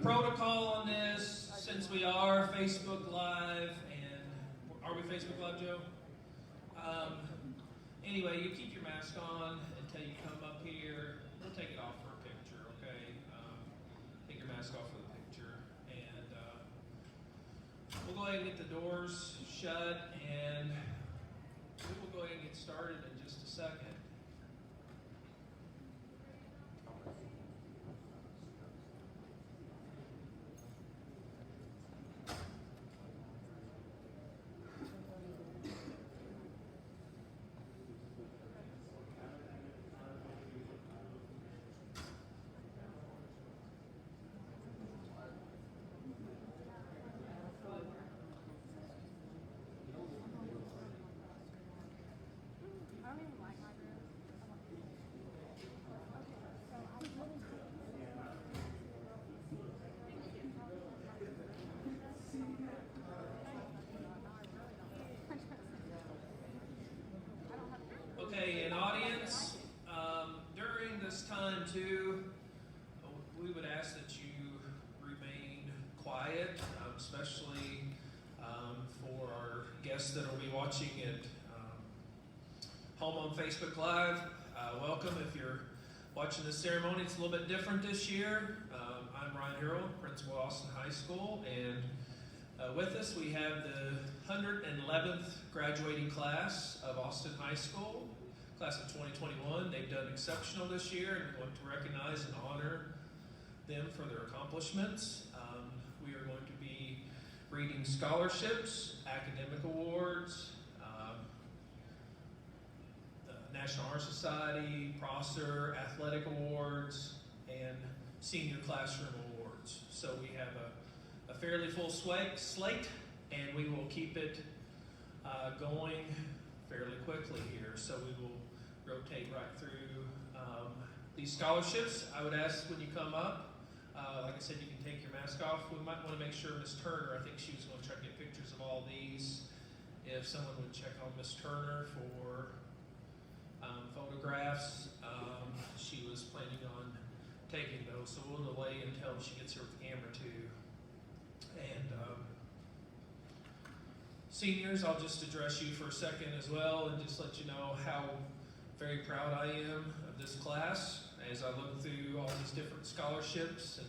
protocol on this, since we are Facebook Live, and are we Facebook Live, Joe? Anyway, you keep your mask on until you come up here. We'll take it off for a picture, okay? Take your mask off for the picture, and we'll go ahead and get the doors shut, and we will go ahead and get started in just a second. Okay, and audience, during this time too, we would ask that you remain quiet, especially for our guests that will be watching it home on Facebook Live. Welcome. If you're watching this ceremony, it's a little bit different this year. I'm Ryan Harrell, principal of Austin High School, and with us we have the 111th graduating class of Austin High School, class of 2021. They've done exceptional this year, and we want to recognize and honor them for their accomplishments. We are going to be reading scholarships, academic awards, the National Honor Society, Prosser, athletic awards, and senior classroom awards. So we have a fairly full slate, and we will keep it going fairly quickly here. So we will rotate right through these scholarships. I would ask when you come up, like I said, you can take your mask off. We might want to make sure Miss Turner, I think she was going to try to get pictures of all these. If someone would check on Miss Turner for photographs, she was planning on taking those, so we'll delay until she gets here with the camera too. And seniors, I'll just address you for a second as well and just let you know how very proud I am of this class as I look through all these different scholarships. And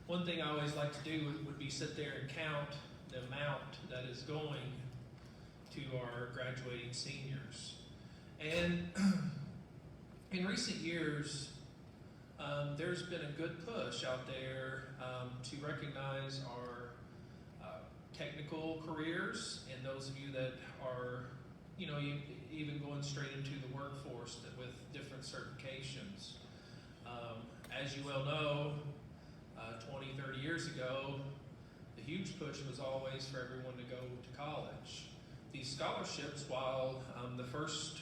one thing I always like to do would be sit there and count the amount that is going to our graduating seniors. And in recent years, there's been a good push out there to recognize our technical careers and those of you that are, even going straight into the workforce with different certifications. As you well know, 20, 30 years ago, the huge push was always for everyone to go to college. These scholarships, while the first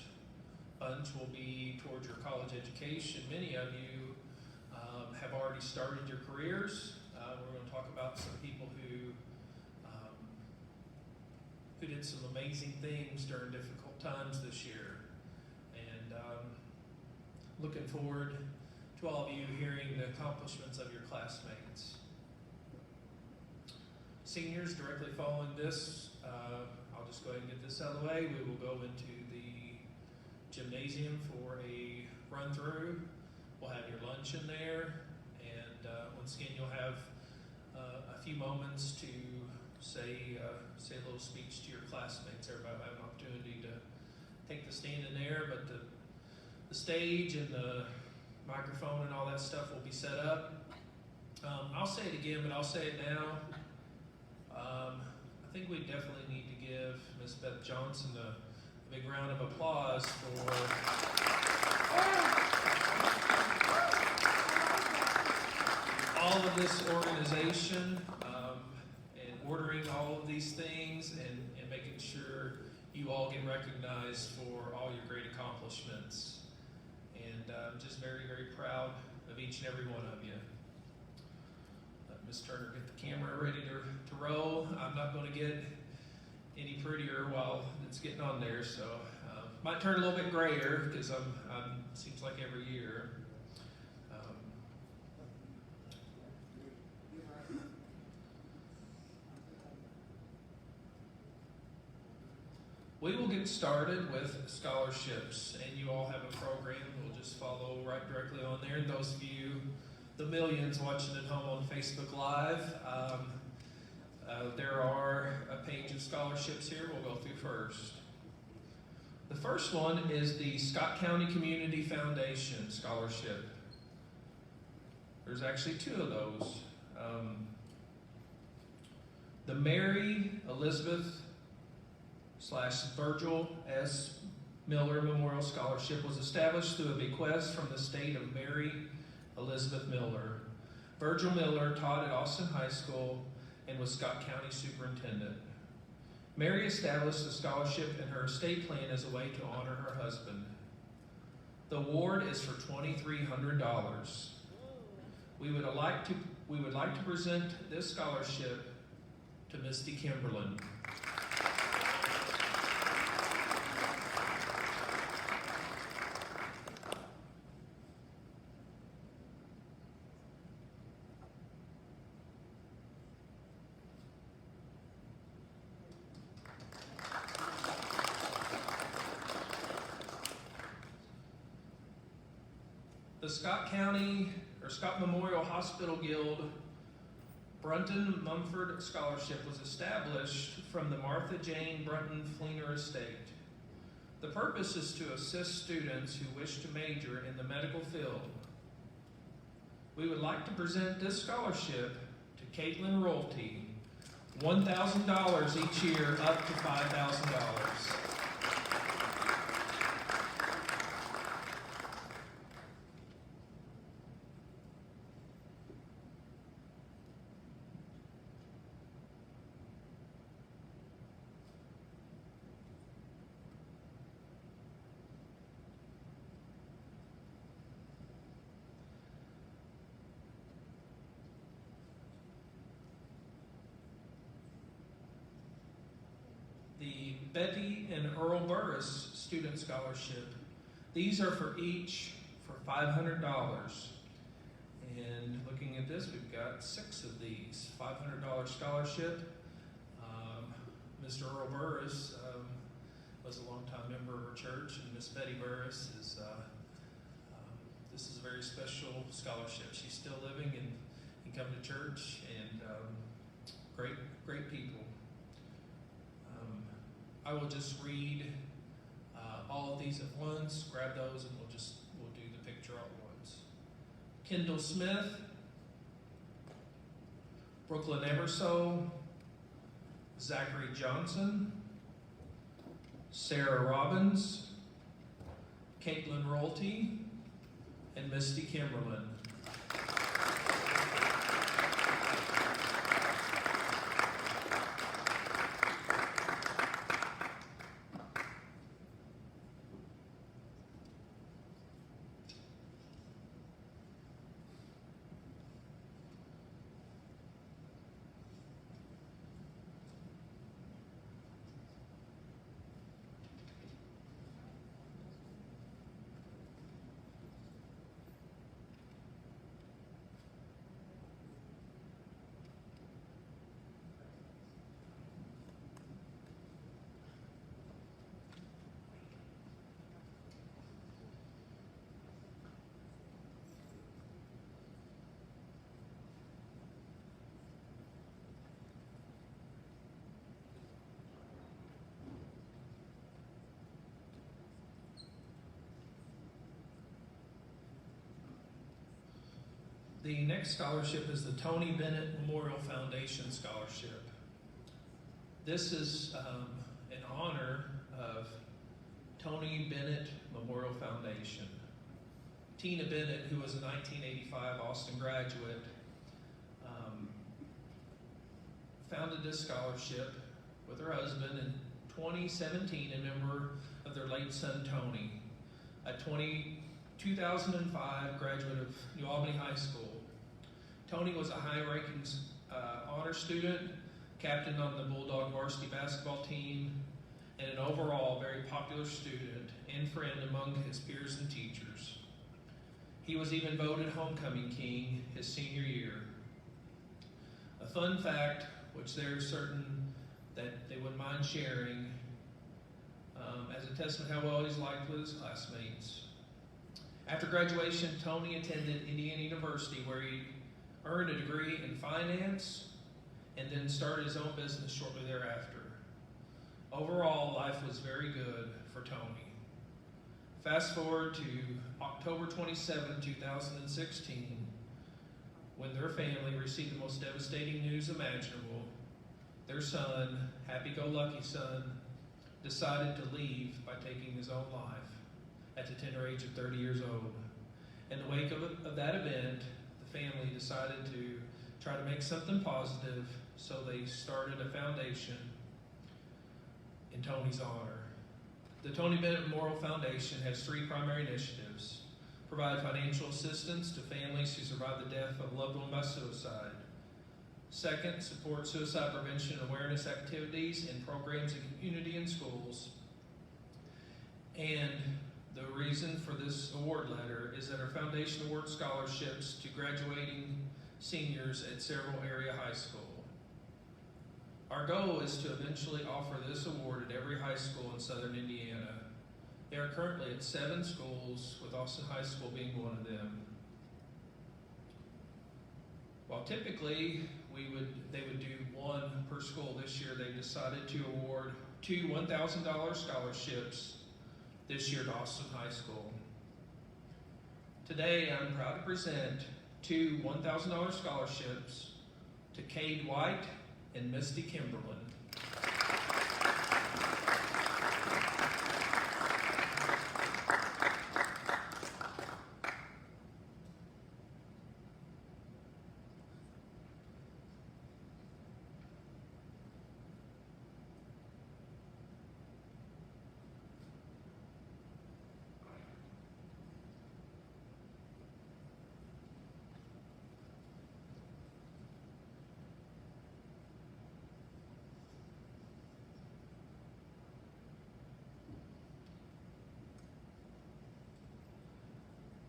bunch will be towards your college education, many of you have already started your careers. We're going to talk about some people who did some amazing things during difficult times this year. And looking forward to all of you hearing the accomplishments of your classmates. Seniors, directly following this, I'll just go ahead and get this out of the way. We will go into the gymnasium for a run through. We'll have your lunch in there, and once again you'll have a few moments to say a little speech to your classmates. Everybody will have an opportunity to take the stand in there, but the stage and the microphone and all that stuff will be set up. I'll say it again, but I'll say it now. I think we definitely need to give Miss Beth Johnson a big round of applause for all of this organization and ordering all of these things and making sure you all get recognized for all your great accomplishments. And I'm just very, very proud of each and every one of you. Let Ms. Turner get the camera ready to roll. I'm not going to get any prettier while it's getting on there, so might turn a little bit grayer because seems like every year. We will get started with scholarships, and you all have a program. We'll just follow right directly on there. And those of you, the millions watching at home on Facebook Live, there are a page of scholarships here we'll go through first. The first one is the Scott County Community Foundation Scholarship. There's actually two of those. The Mary Elizabeth / Virgil S. Miller Memorial Scholarship was established through a bequest from the state of Mary Elizabeth Miller. Virgil Miller taught at Austin High School and was Scott County Superintendent. Mary established the scholarship in her estate plan as a way to honor her husband. The award is for $2,300. We would like to present this scholarship to Misty Kimberlin. The Scott Memorial Hospital Guild Brunton Mumford Scholarship was established from the Martha Jane Brunton Fleener Estate. The purpose is to assist students who wish to major in the medical field. We would like to present this scholarship to Caitlin Royalty, $1,000 each year up to $5,000. The Betty and Earl Burris Student Scholarship. These are for each for $500. And looking at this, we've got 6 of these. $500 scholarship. Mr. Earl Burris was a longtime member of our church, and Miss Betty Burris is, this is a very special scholarship. She's still living and come to church, and great people. I will just read all of these at once, grab those, and we'll do the picture all at once. Kendall Smith, Brooklyn Ebersole, Zachary Johnson, Sarah Robbins, Caitlin Royalty, and Misty Kimberlin. The next scholarship is the Tony Bennett Memorial Foundation Scholarship. This is in honor of Tony Bennett Memorial Foundation. Tina Bennett, who was a 1985 Austin graduate, founded this scholarship with her husband in 2017, a member of their late son Tony, a 2005 graduate of New Albany High School. Tony was a high-ranking honor student, captain on the Bulldog varsity basketball team, and an overall very popular student and friend among his peers and teachers. He was even voted homecoming king his senior year. A fun fact, which they're certain that they wouldn't mind sharing, as a testament how well he's liked with his classmates. After graduation, Tony attended Indiana University, where he earned a degree in finance and then started his own business shortly thereafter. Overall, life was very good for Tony. Fast forward to October 27, 2016, when their family received the most devastating news imaginable. Their son, happy-go-lucky son, decided to leave by taking his own life at the tender age of 30 years old. In the wake of that event, the family decided to try to make something positive, so they started a foundation in Tony's honor. The Tony Bennett Memorial Foundation has 3 primary initiatives: provide financial assistance to families who survived the death of a loved one by suicide. Second, support suicide prevention and awareness activities and programs in community and schools. And the reason for this award letter is that our foundation awards scholarships to graduating seniors at several area high schools. Our goal is to eventually offer this award at every high school in southern Indiana. They are currently at 7 schools, with Austin High School being one of them. While typically they would do 1 per school, this year they decided to award 2 $1,000 scholarships this year to Austin High School. Today, I'm proud to present 2 $1,000 scholarships to Cade White and Misty Kimberlin.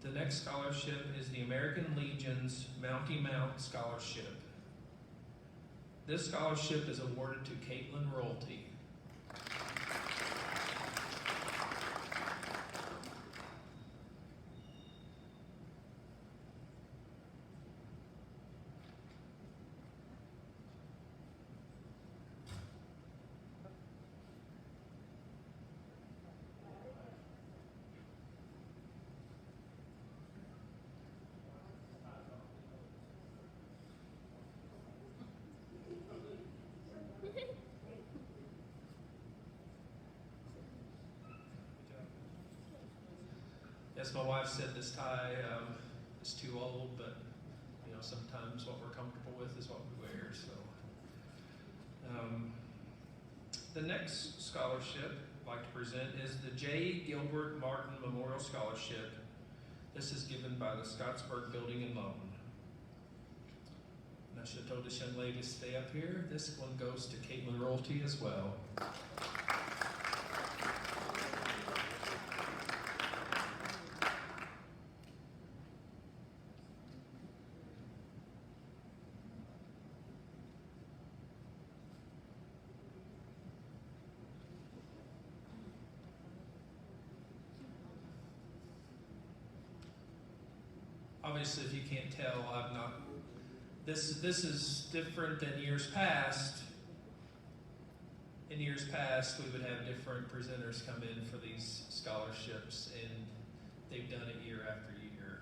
The next scholarship is the American Legion's Mountie Mount Scholarship. This scholarship is awarded to Caitlin Royalty. Yes, my wife said this tie is too old, but sometimes what we're comfortable with is what we wear. So, the next scholarship I'd like to present is the J. Gilbert Martin Memorial Scholarship. This is given by the Scottsburg Building and Loan. And I should have told this young lady to stay up here. This one goes to Caitlin Royalty as well. Obviously, if you can't tell, this is different than years past. In years past, we would have different presenters come in for these scholarships, and they've done it year after year.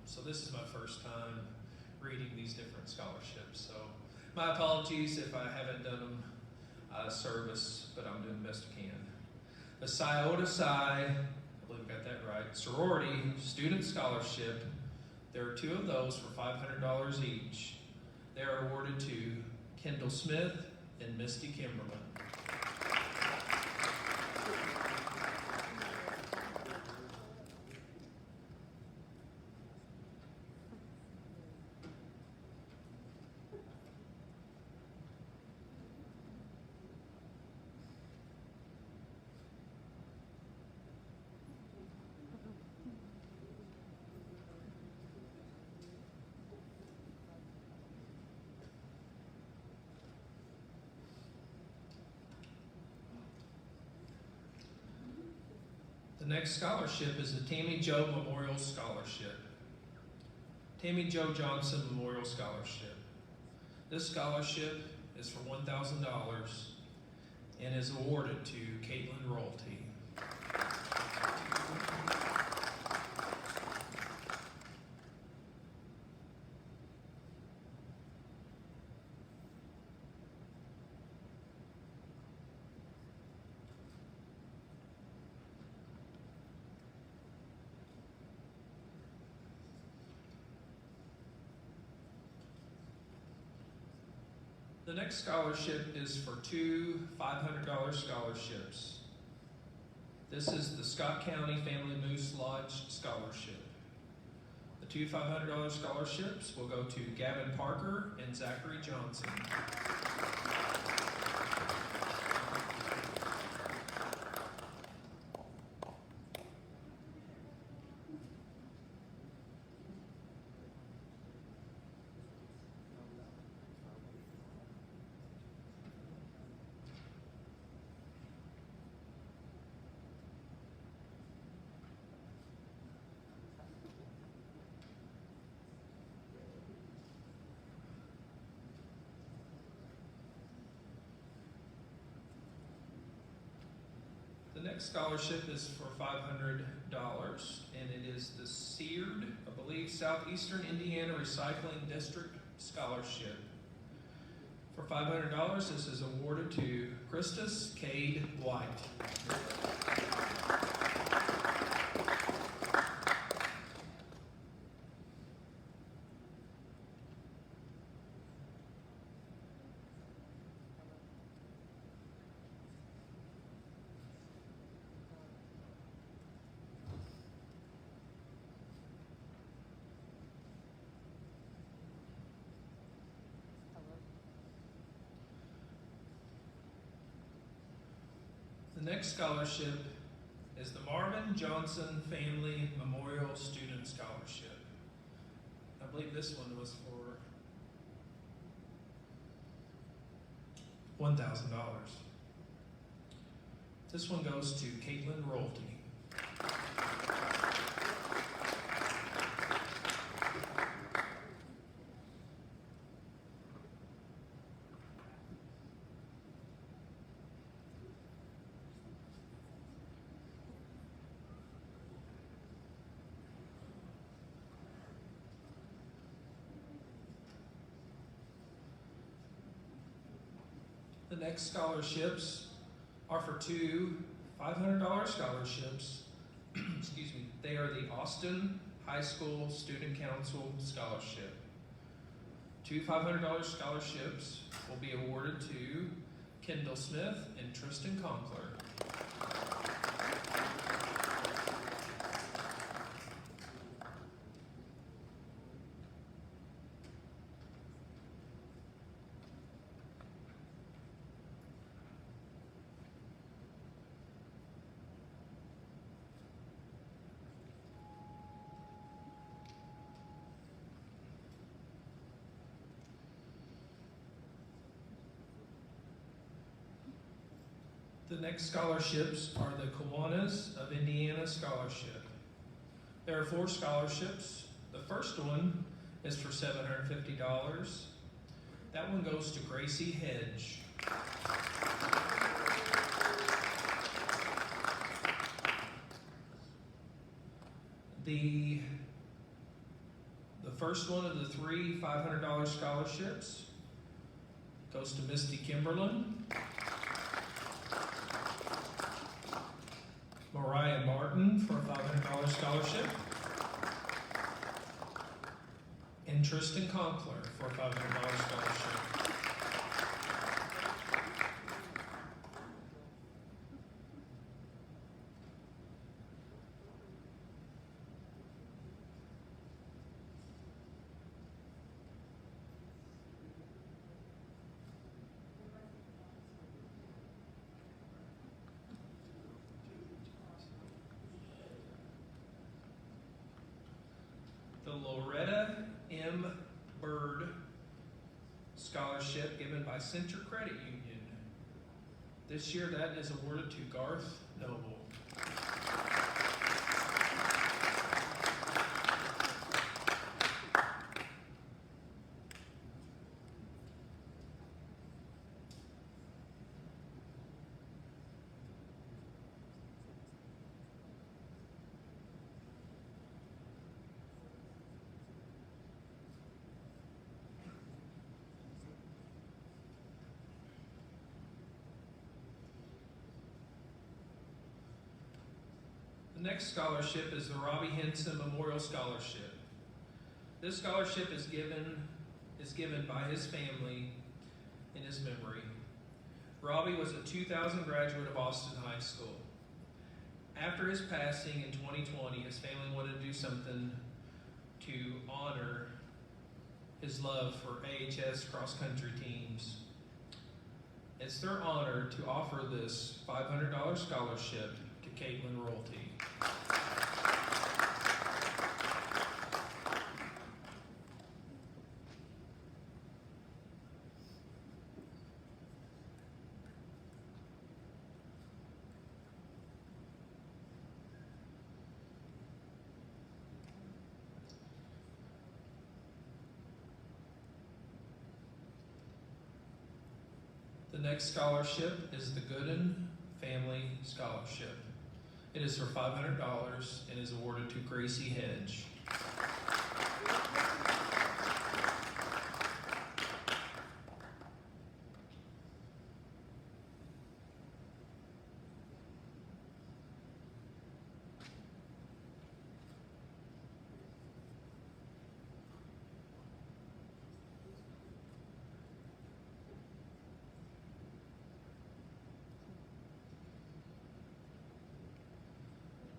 So this is my first time reading these different scholarships. So my apologies if I haven't done them out of service, but I'm doing the best I can. The Psi Iota Psi, I believe I got that right, Sorority Student Scholarship. There are 2 of those for $500 each. They are awarded to Kendall Smith and Misty Kimberlin. The next scholarship is the Tammy Jo Memorial Scholarship. Tammy Jo Johnson Memorial Scholarship. This scholarship is for $1,000 and is awarded to Caitlin Royalty. The next scholarship is for two $500 scholarships. This is the Scott County Family Moose Lodge Scholarship. The two $500 scholarships will go to Gavin Parker and Zachary Johnson. The next scholarship is for $500, and it is the SEARD, I believe, Southeastern Indiana Recycling District Scholarship. For $500, this is awarded to Christus Cade White. The next scholarship is the Marvin Johnson Family Memorial Student Scholarship. I believe this one was for $1,000. This one goes to Caitlin Royalty. The next scholarships are for two $500 scholarships. Excuse me. They are the Austin High School Student Council Scholarship. Two $500 scholarships will be awarded to Kendall Smith and Tristan Conkler. The next scholarships are the Kiwanis of Indiana Scholarship. There are 4 scholarships. The first one is for $750. That one goes to Gracie Hedge. The first one of the 3 $500 scholarships goes to Misty Kimberlin, Mariah Martin for a $500 scholarship, and Tristan Conkler for a $500 scholarship. The Loretta M. Bird Scholarship given by Center Credit Union. This year that is awarded to Garth Noble. next scholarship is the Robbie Henson Memorial Scholarship. This scholarship is given by his family in his memory. Robbie was a 2000 graduate of Austin High School. After his passing in 2020, his family wanted to do something to honor his love for AHS cross-country teams. It's their honor to offer this $500 scholarship to Caitlin Royalty. The next scholarship is the Gooden Family Scholarship. It is for $500 and is awarded to Gracie Hedge.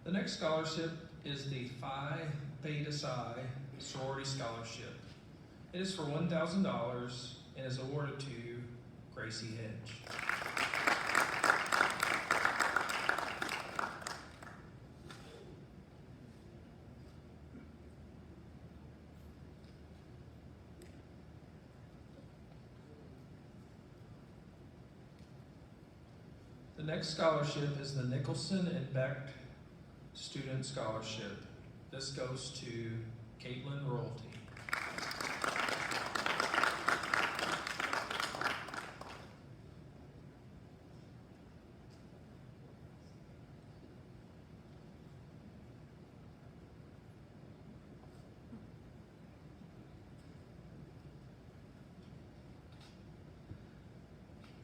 The next scholarship is the Phi Beta Psi Sorority Scholarship. It is for $1,000 and is awarded to Gracie Hedge. The next scholarship is the Nicholson and Beck Student Scholarship. This goes to Caitlin Royalty.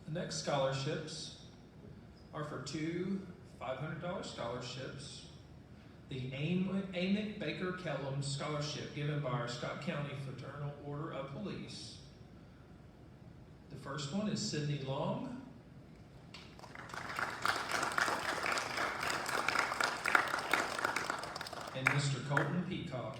The next scholarships are for two $500 scholarships. The Amick Baker Kellum Scholarship, given by our Scott County Fraternal Order of Police. The first one is Sydney Long. And Mr. Colton Peacock.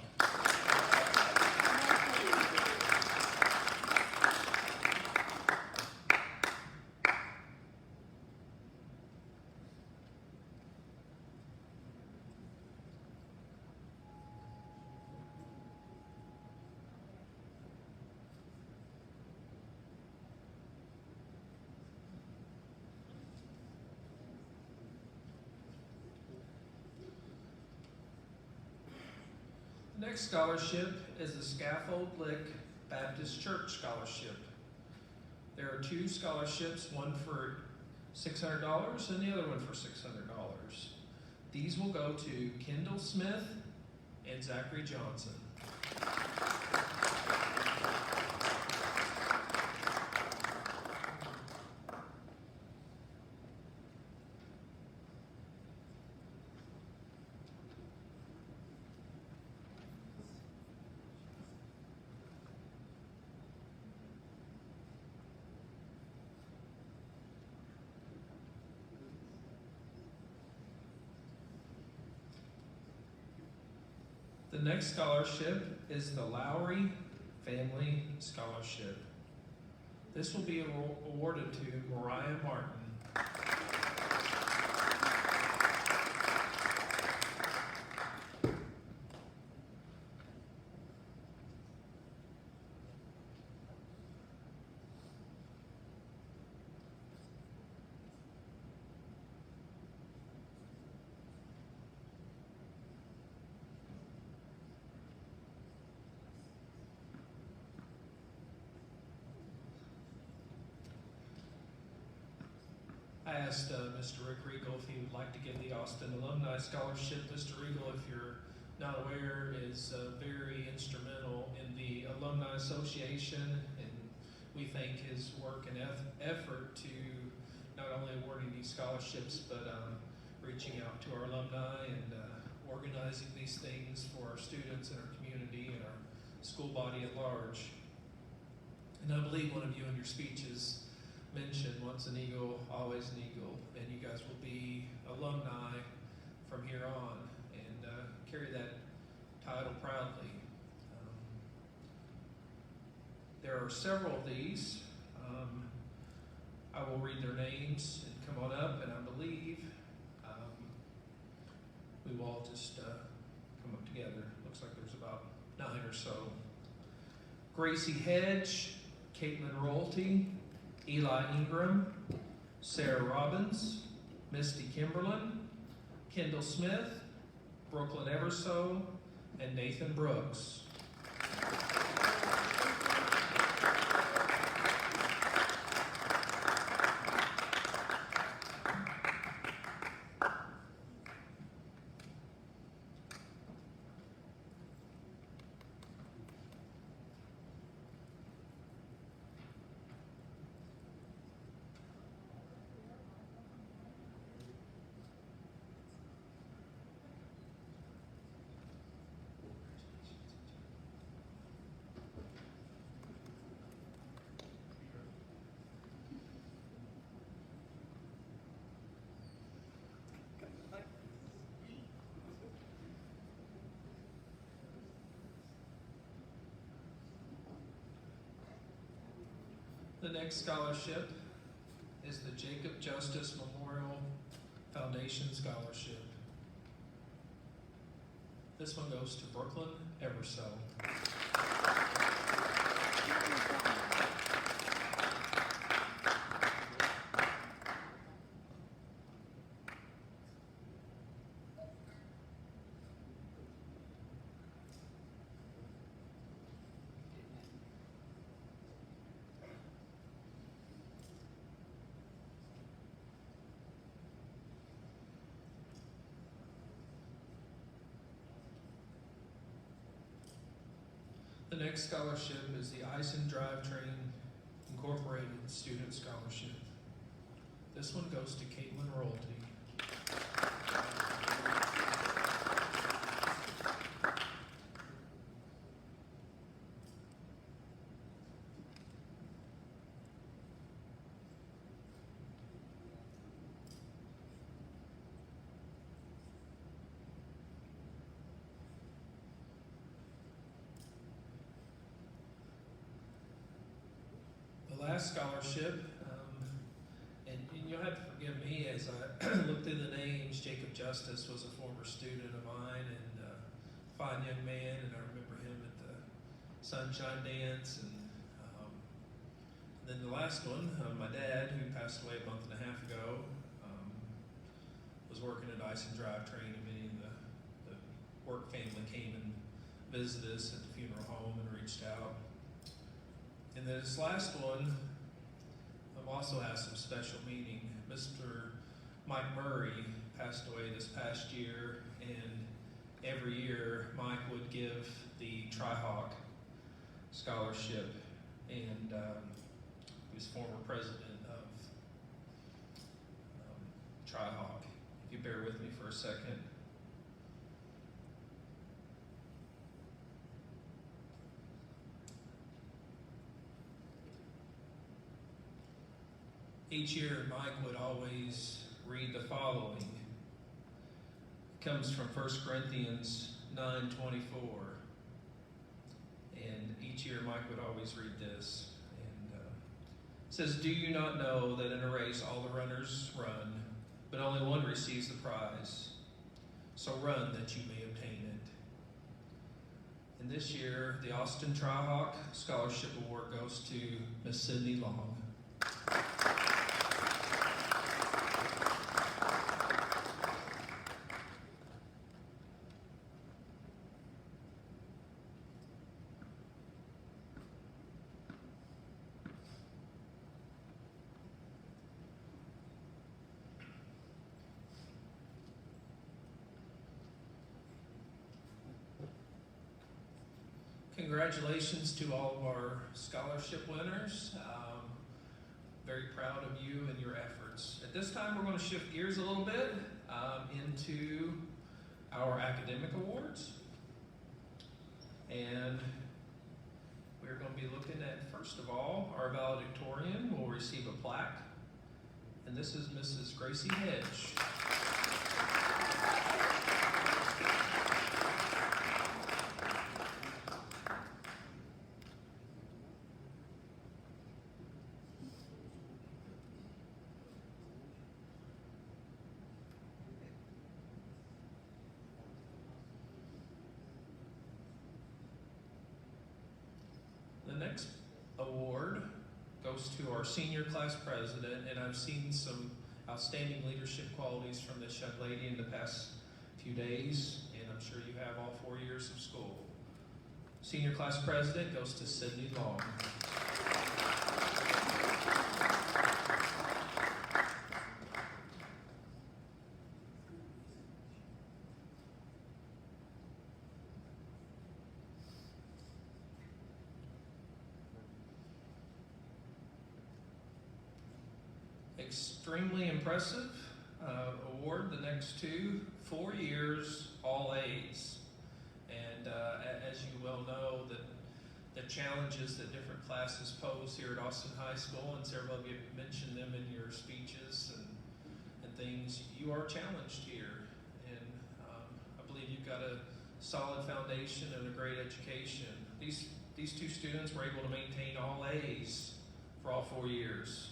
The next scholarship is the Scaffold Lick Baptist Church Scholarship. There are two scholarships, one for $600 and the other one for $600. These will go to Kendall Smith and Zachary Johnson. The next scholarship is the Lowry Family Scholarship. This will be awarded to Mariah Martin. I asked Mr. Rick Regal if he would like to give the Austin Alumni Scholarship. Mr. Regal, if you're not aware, is very instrumental in the Alumni Association, and we thank his work and effort to not only awarding these scholarships, but reaching out to our alumni and organizing these things for our students and our community and our school body at large. And I believe one of you in your speeches mentioned once an eagle, always an eagle, and you guys will be alumni from here on and carry that title proudly. There are several of these. I will read their names and come on up, and I believe we will all just come up together. Looks like there's about 9 or so. Gracie Hedge, Caitlin Royalty, Eli Ingram, Sarah Robbins, Misty Kimberlin, Kendall Smith, Brooklyn Everso, and Nathan Brooks. The next scholarship is the Jacob Justice Memorial Foundation Scholarship. This one goes to Brooklyn Everso. The next scholarship is the Ice and Drivetrain Incorporated Student Scholarship. This one goes to Caitlin Royalty. Last scholarship, and you'll have to forgive me as I looked through the names. Jacob Justice was a former student of mine and a fine young man, and I remember him at the Sunshine Dance. And then the last one, my dad, who passed away a month and a half ago, was working at Ice and Drivetrain, and many of the work family came and visited us at the funeral home and reached out. And then this last one also has some special meaning. Mr. Mike Murray passed away this past year, and every year Mike would give the Tri-Hawk Scholarship, and he was former president of Tri-Hawk. If you bear with me for a second. Each year, Mike would always read the following. It comes from 1 Corinthians 9:24. And each year, Mike would always read this. And it says, "Do you not know that in a race all the runners run, but only one receives the prize? So run that you may obtain it." And this year, the Austin Tri-Hawk Scholarship Award goes to Miss Sydney Long. Congratulations to all of our scholarship winners. very proud of you and your efforts. At this time, we're going to shift gears a little bit into our academic awards. And we're going to be looking at, first of all, our valedictorian will receive a plaque. And this is Mrs. Gracie Hedge. The next award goes to our senior class president, and I've seen some outstanding leadership qualities from this young lady in the past few days, and I'm sure you have all 4 years of school. Senior class president goes to Sydney Long. Extremely impressive award, the next two, 4 years, all A's. And as you well know, the challenges that different classes pose here at Austin High School, and several of you mentioned them in your speeches and things, you are challenged here. And I believe you've got a solid foundation and a great education. These two students were able to maintain all A's for all 4 years.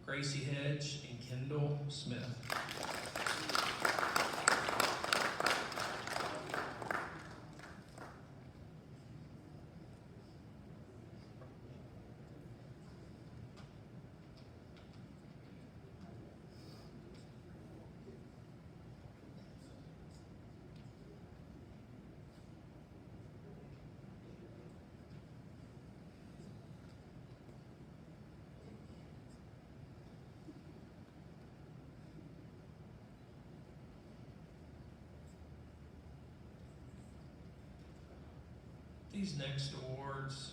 Gracie Hedge and Kendall Smith. These next awards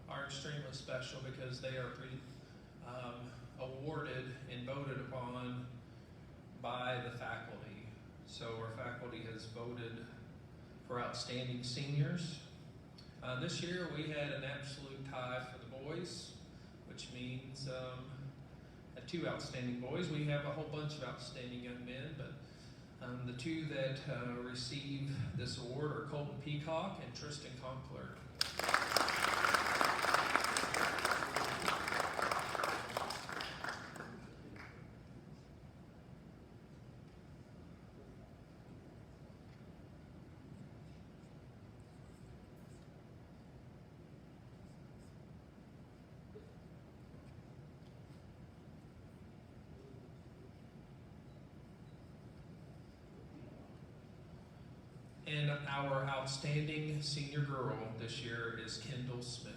are extremely special because they are awarded and voted upon by the faculty. So our faculty has voted for outstanding seniors. This year we had an absolute tie for the boys, which means two outstanding boys. We have a whole bunch of outstanding young men, but the two that receive this award are Colton Peacock and Tristan Conkler. And our outstanding senior girl this year is Kendall Smith.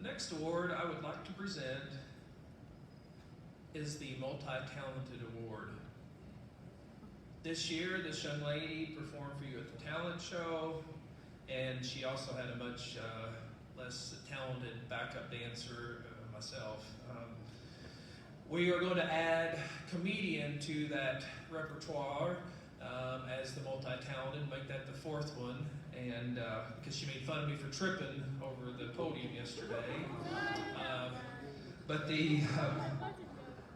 The next award I would like to present is the Multi-Talented Award. This year, this young lady performed for you at the talent show, and she also had a much less talented backup dancer, myself. We are going to add comedian to that repertoire as the multi-talented, make that the fourth one, and because she made fun of me for tripping over the podium yesterday. But the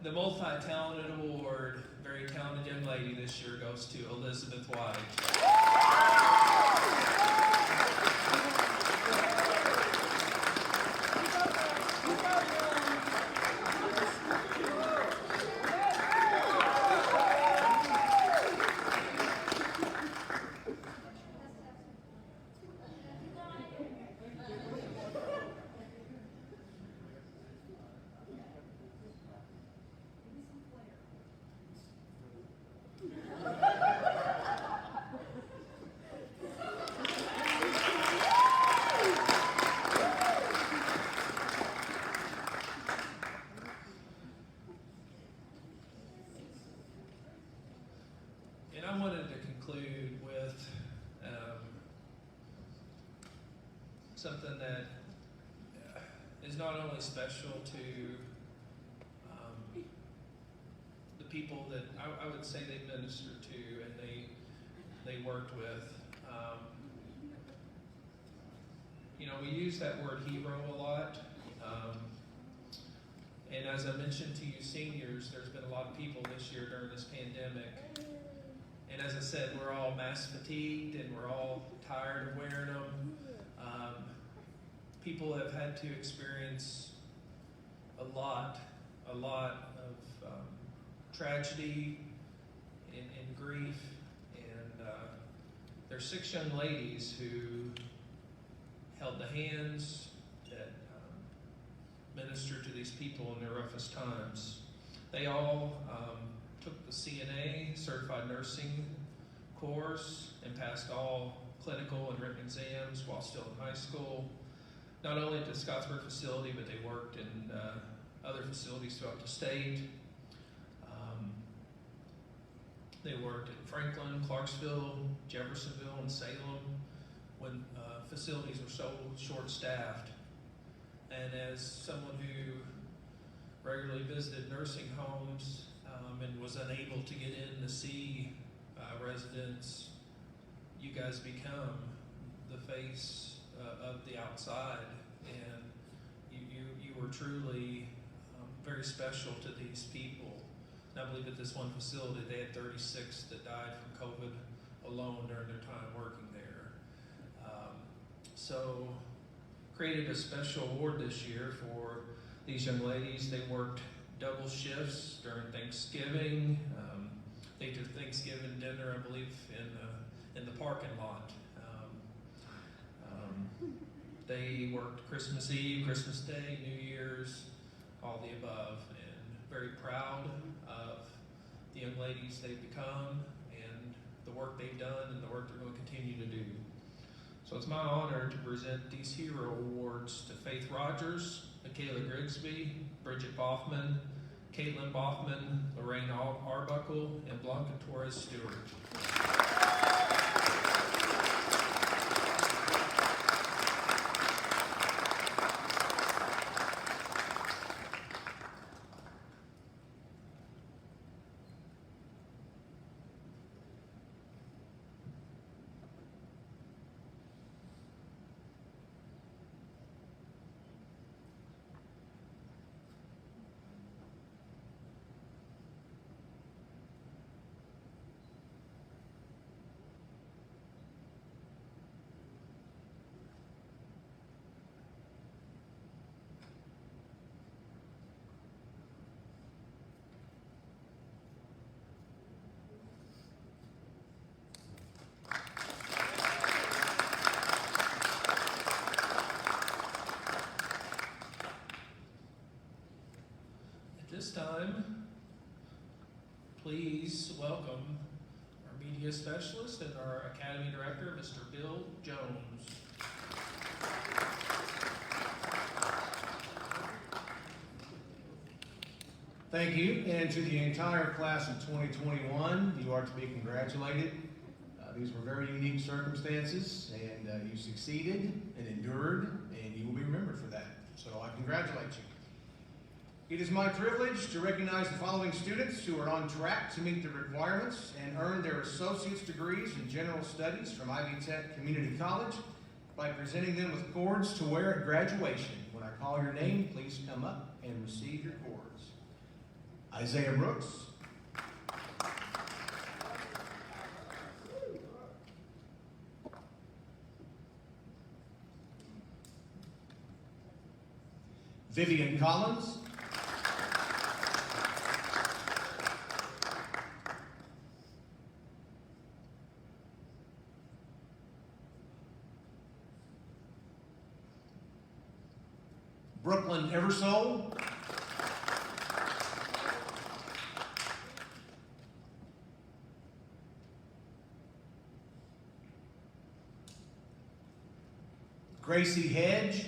the multi-talented award, very talented young lady this year, goes to Elizabeth White. And I wanted to conclude with something that is not only special to the people that I would say they ministered to and they worked with. You know, we use that word hero a lot. And as I mentioned to you seniors, there's been a lot of people this year during this pandemic. And as I said, we're all mask fatigued and we're all tired of wearing them. People have had to experience a lot of tragedy and grief. And there's 6 young ladies who held the hands that ministered to these people in their roughest times. They all took the CNA, Certified Nursing course, and passed all clinical and written exams while still in high school. Not only at the Scottsburg facility, but they worked in other facilities throughout the state. They worked in Franklin, Clarksville, Jeffersonville, and Salem when facilities were so short-staffed. And as someone who regularly visited nursing homes and was unable to get in to see residents, you guys become the face of the outside, and you were truly very special to these people. And I believe at this one facility they had 36 that died from COVID alone during their time working there. So created a special award this year for these young ladies. They worked double shifts during Thanksgiving. They did Thanksgiving dinner, I believe, in the parking lot. They worked Christmas Eve, Christmas Day, New Year's, all the above, and very proud of the young ladies they've become and the work they've done and the work they're going to continue to do. So it's my honor to present these hero awards to Faith Rogers, Michaela Grigsby, Bridget Boffman, Caitlin Boffman, Lorraine Arbuckle, and Blanca Torres Stewart. This time, please welcome our media specialist and our Academy Director, Mr. Bill Jones. Thank you, and to the entire class of 2021, you are to be congratulated. These were very unique circumstances, and you succeeded and endured, and you will be remembered for that. So I congratulate you. It is my privilege to recognize the following students who are on track to meet the requirements and earn their associate's degrees in general studies from Ivy Tech Community College by presenting them with cords to wear at graduation. When I call your name, please come up and receive your cords. Isaiah Brooks. Vivian Collins. Brooklyn Eversole. Gracie Hedge.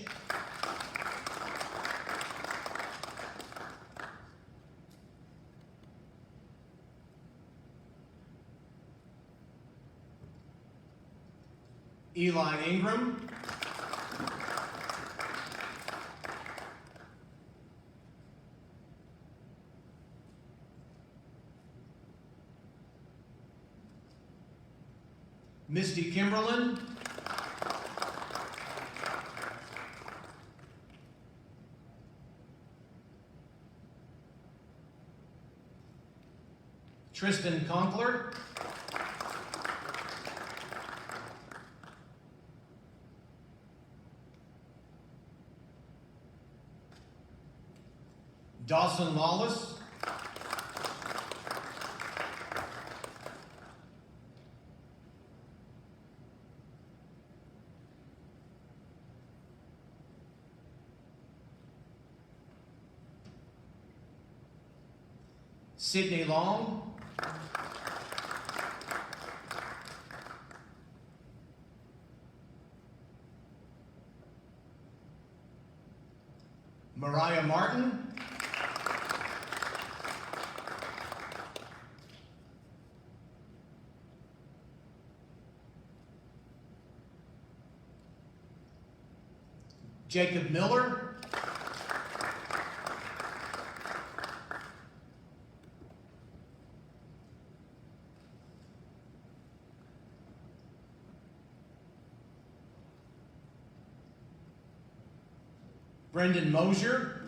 Eli Ingram. Misty Kimberlin. Tristan Conkler. Dawson Lawless. Sydney Long. Mariah Martin. Jacob Miller. Brendan Mosier.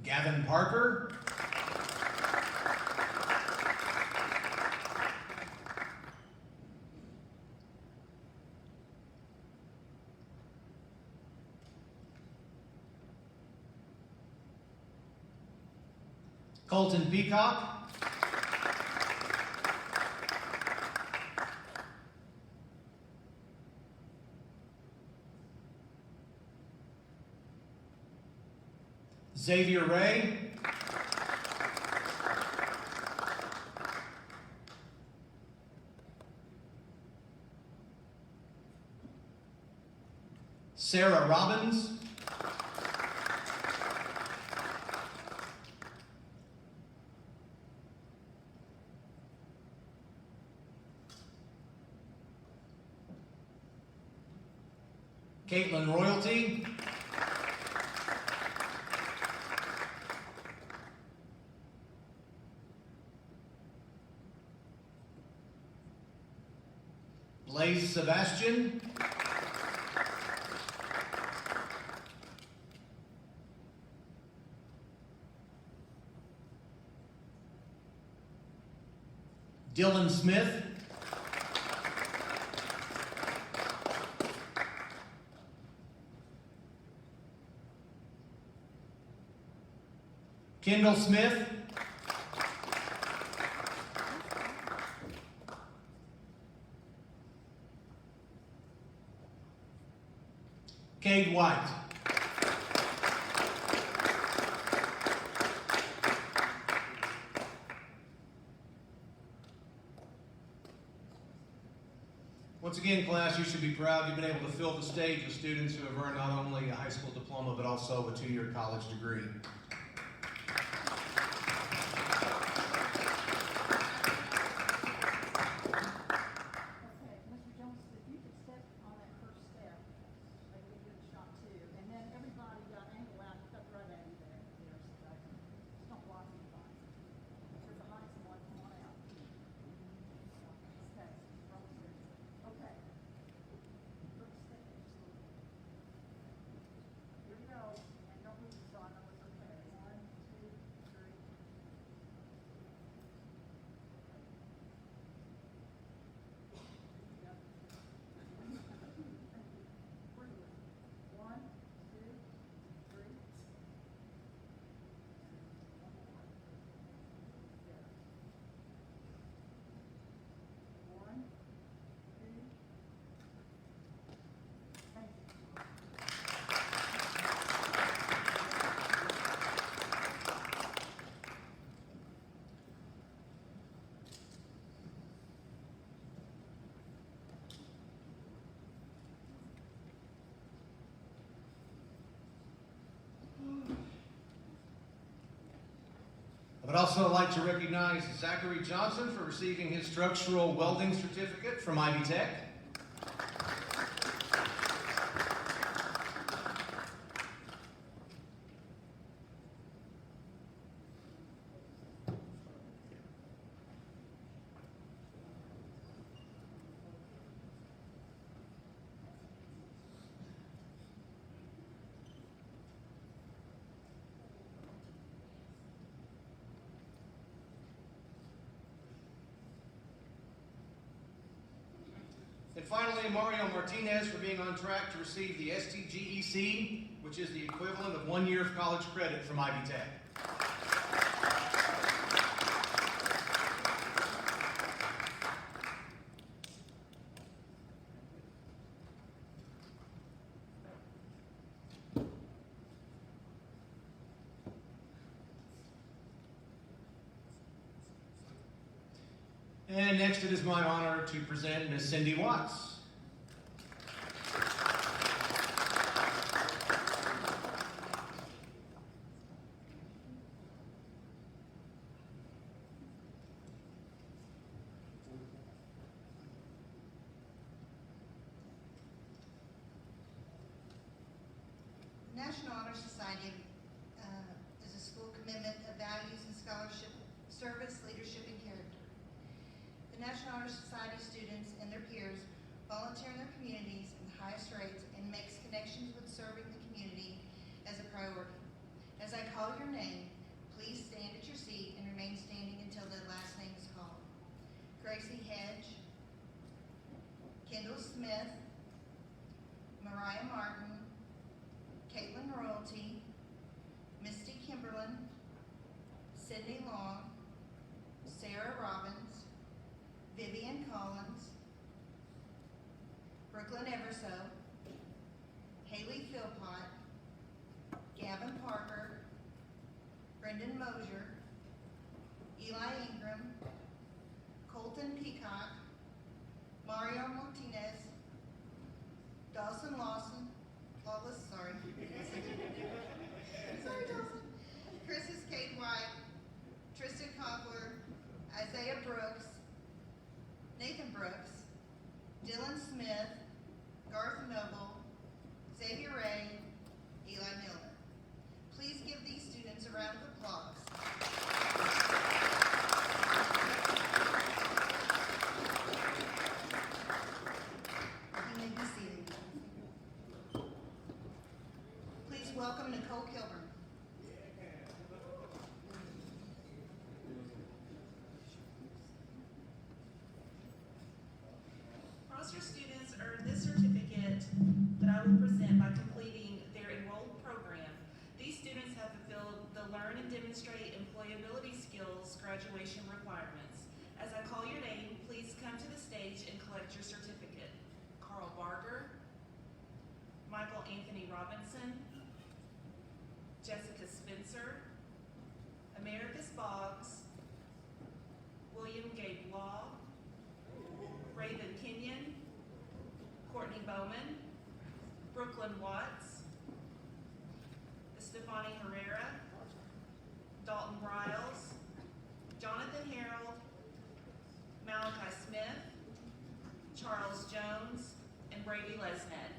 Gavin Parker. Colton Peacock. Xavier Ray. Sarah Robbins. Caitlin Royalty. Blaze Sebastian. Dylan Smith. Kendall Smith. Cade White. Once again, class, you should be proud you've been able to fill the stage with students who have earned not only a high school diploma, but also a 2-year college degree. Angle I'd also like to recognize Zachary Johnson for receiving his structural welding certificate from Ivy Tech. And finally, Mario Martinez for being on track to receive the STGEC, which is the equivalent of 1 year of college credit from Ivy Tech. And next, it is my honor to present Miss Cindy Watts. The National Honor Society is a school commitment of values and scholarship, service, leadership, and character. The National Honor Society students and their peers volunteer in their communities in the highest rates and makes connections with serving the community as a priority. As I call your name, please stand at your seat and remain standing until the last name is called. Gracie Hedge, Kendall Smith, Mariah Martin, Caitlin Royalty, Misty Kimberlin, Sydney Long, Sarah Robbins, Vivian Collins, Brooklyn Everso, Haley Philpott, Gavin Parker, Brendan Mosier, Eli Ingram, Colton Peacock, Mario Martinez, Dawson Lawson, sorry, Dawson, Chris's Kate White, Tristan Cobbler, Isaiah Brooks, Nathan Brooks, Dylan Smith, Garth Noble, Xavier Ray, Eli Miller. Please give these students a round of applause. You may be seated. Please welcome Nicole Kilburn. Prosser students earn this certificate that I will present by completing their enrolled program. These students have fulfilled the Learn and Demonstrate Employability Skills graduation requirements. As I call your name, please come to the stage and collect your certificate. Carl Barger, Michael Anthony Robinson, Jessica Spencer, Americus Boggs, William Gabe Law, Raven Kenyon, Courtney Bowman, Brooklyn Watts, Estefani Herrera, Dalton Riles, Jonathan Harold, Malachi Smith, Charles Jones, and Brady Lesnett.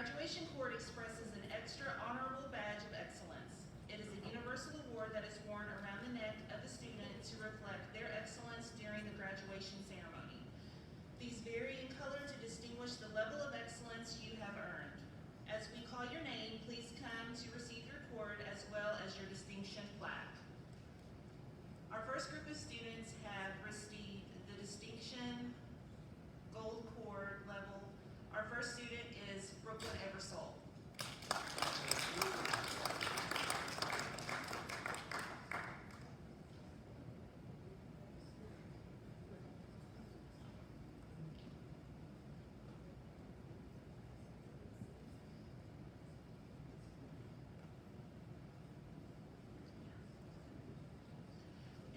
graduation cord expresses an extra honorable badge of excellence. It is a universal award that is worn around the neck of the student to reflect their excellence during the graduation ceremony. These vary in color to distinguish the level of excellence you have earned. As we call your name, please come to receive your cord as well as your distinction plaque. Our first group of students have received the distinction gold cord level. Our first student is Brooklyn Eversole.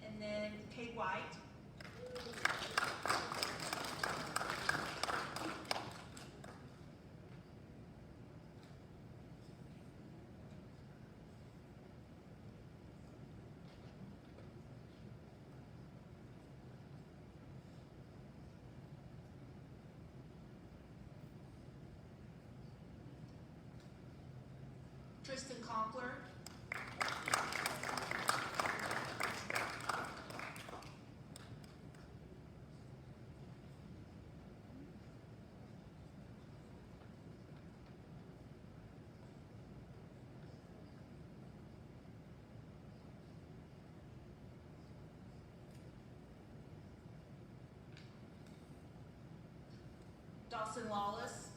And then Kate White. Tristan Conkler. Dawson Lawless.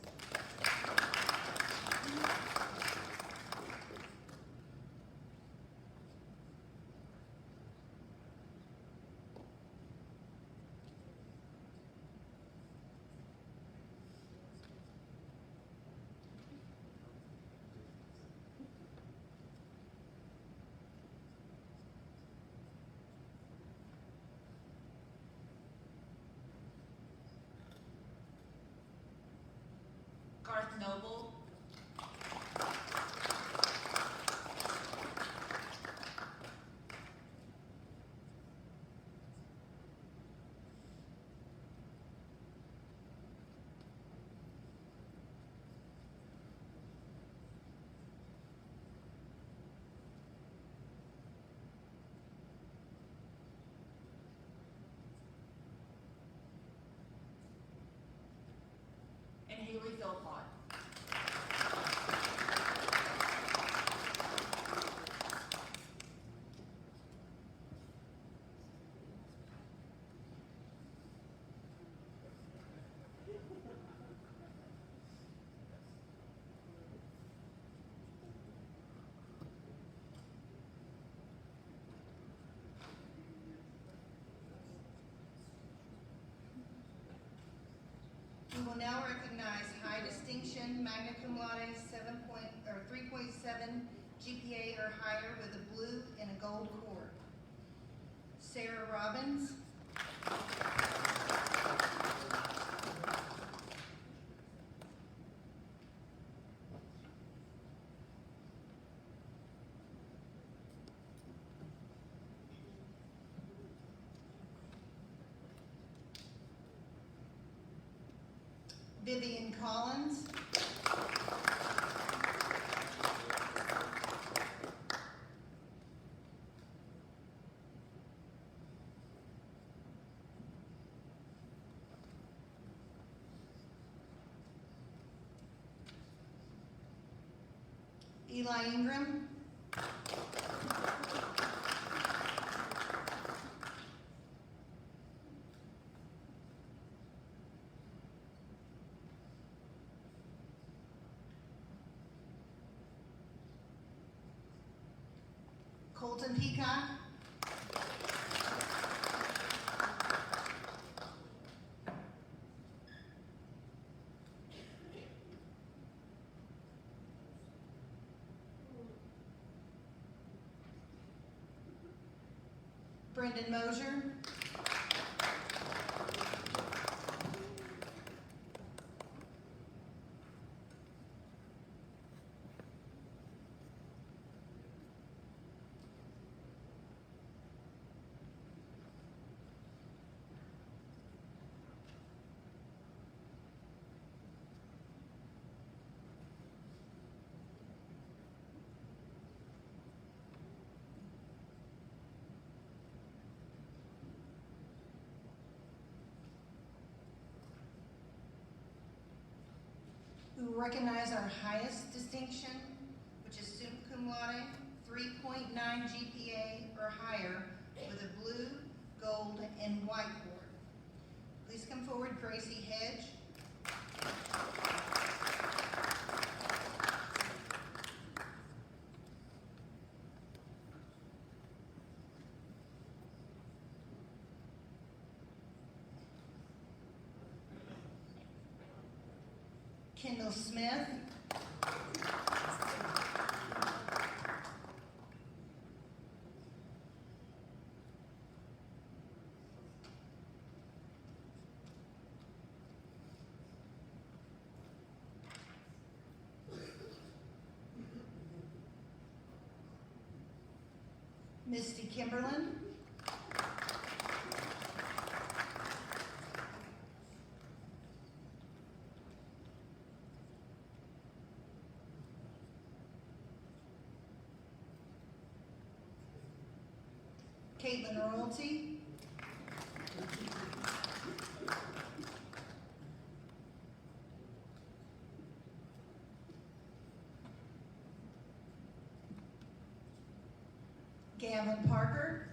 Garth Noble. And Haley Philpott. We will now recognize high distinction, magna cum laude, 3.7 GPA or higher with a blue and a gold cord. Sarah Robbins. Vivian Collins. Eli Ingram. Colton Peacock. Brendan Mosier. We will recognize our highest distinction, which is summa cum laude, 3.9 GPA or higher, with a blue, gold, and white board. Please come forward, Gracie Hedge. Kendall Smith. Misty Kimberlin. Caitlin Royalty. Gavin Parker.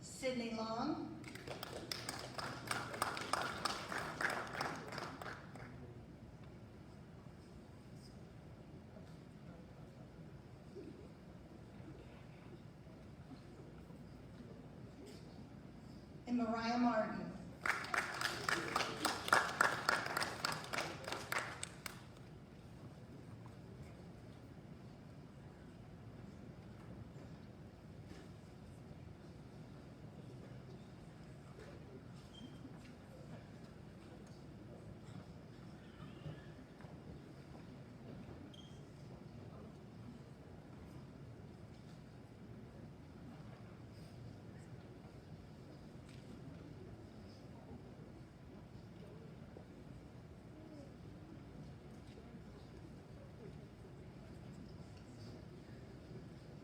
Sydney Long. And Mariah Martin.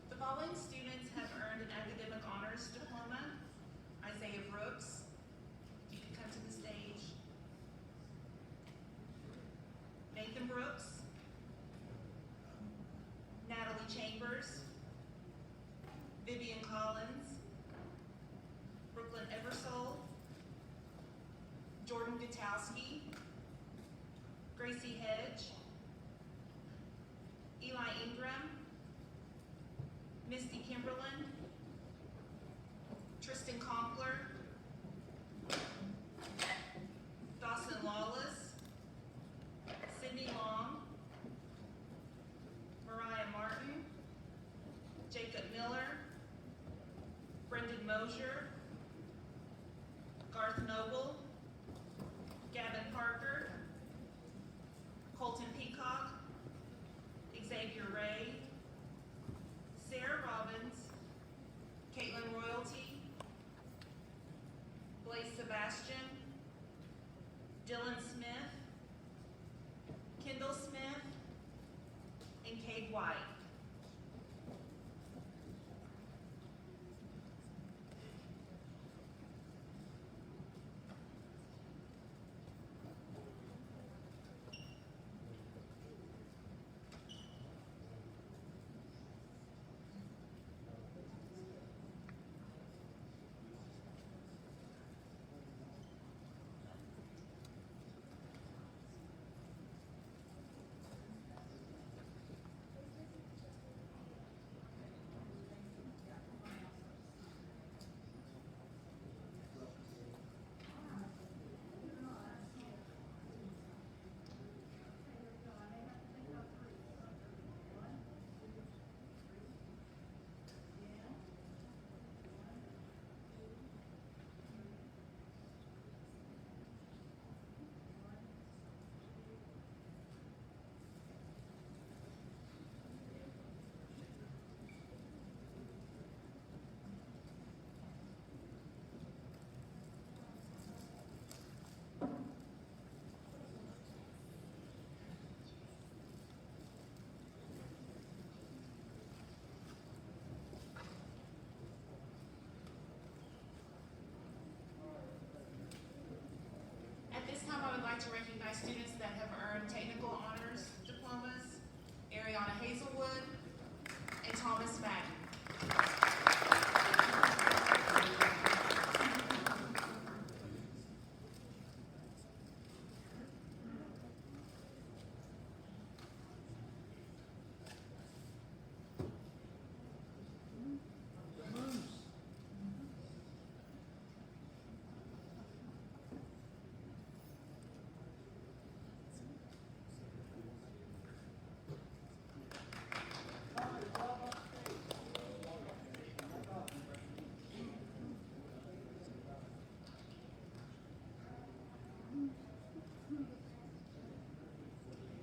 The following students have earned an academic honors diploma. Isaiah Brooks, you can come to the stage. Nathan Brooks. Natalie Chambers. Vivian Collins. Brooklyn Eversole. Jordan Gutowski. Gracie Hedge. Eli Ingram. Misty Kimberlin. Tristan Conkler. Dawson Lawless. Sydney Long. Mariah Martin. Jacob Miller. Brendan Mosier. Garth Noble. Gavin Parker. Colton Peacock. Xavier Ray. Sarah Robbins. Caitlin Royalty. Blaise Sebastian. Dylan Smith. Kendall Smith. And Cade White. like to recognize students that have earned technical honors diplomas, Ariana Hazelwood and Thomas Madden.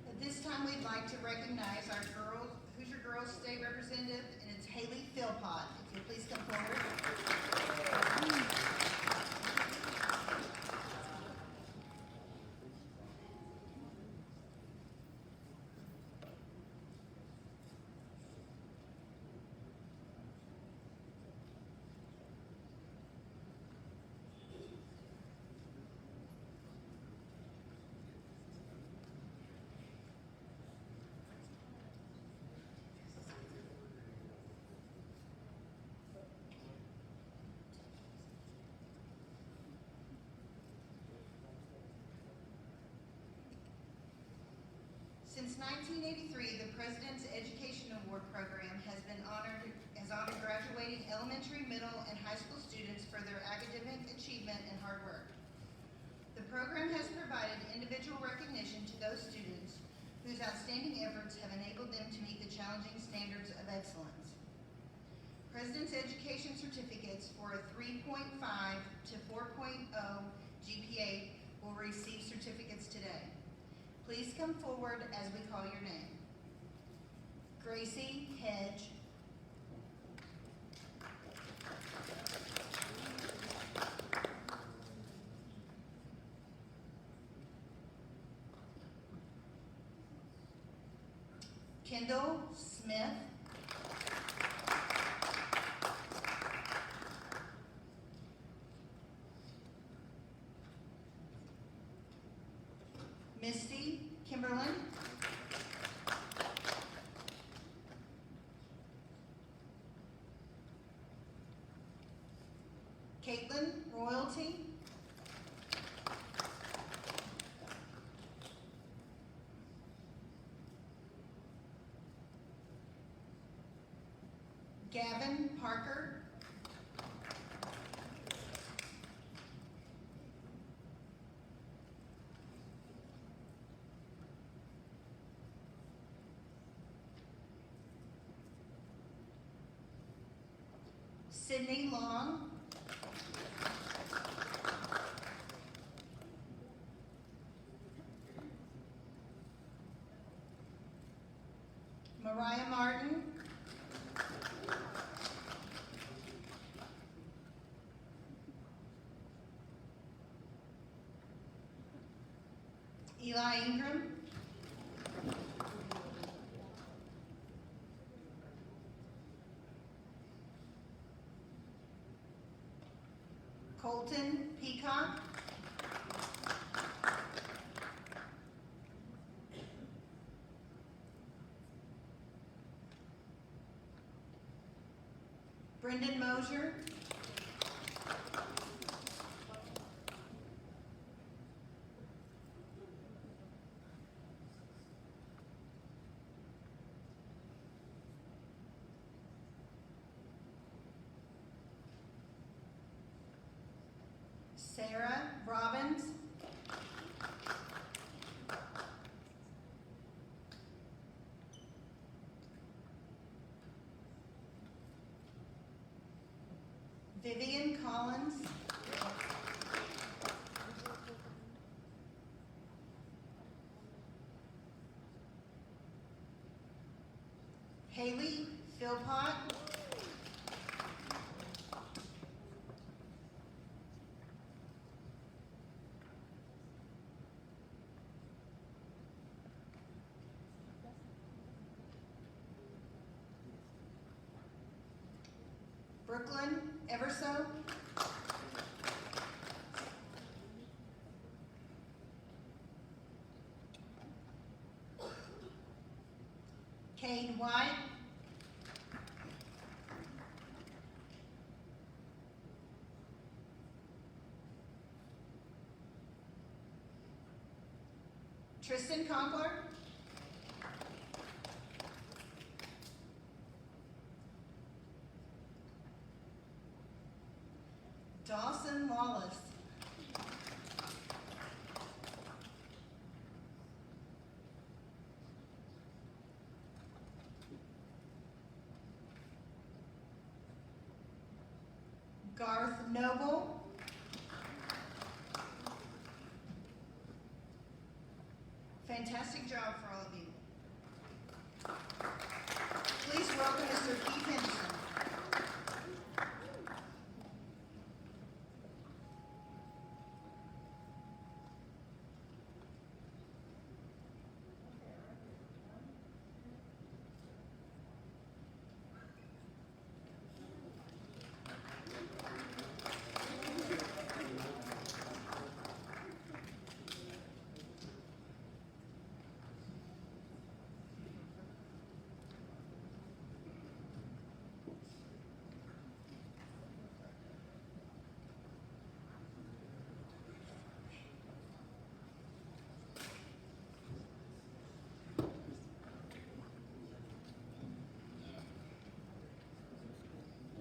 At this time, we'd like to recognize our girls, Hoosier Girls State Representative, and it's Haley Philpott. If you'll please come forward. Since 1983, the President's Education Award Program has honored graduating elementary, middle, and high school students for their academic achievement and hard work. The program has provided individual recognition to those students whose outstanding efforts have enabled them to meet the challenging standards of excellence. President's Education Certificates for a 3.5 to 4.0 GPA will receive certificates today. Please come forward as we call your name. Gracie Hedge. Kendall Smith. Misty Kimberlin. Caitlin Royalty. Gavin Parker. Sydney Long. Mariah Martin. Eli Ingram. Colton Peacock. Brendan Mosier. Sarah Robbins. Vivian Collins. Haley Philpott. Brooklyn Everso. Hayden White. Tristan Conkler. Dawson Wallace. Garth Noble. Fantastic job for all of you. Please welcome Mr. Keith Henderson.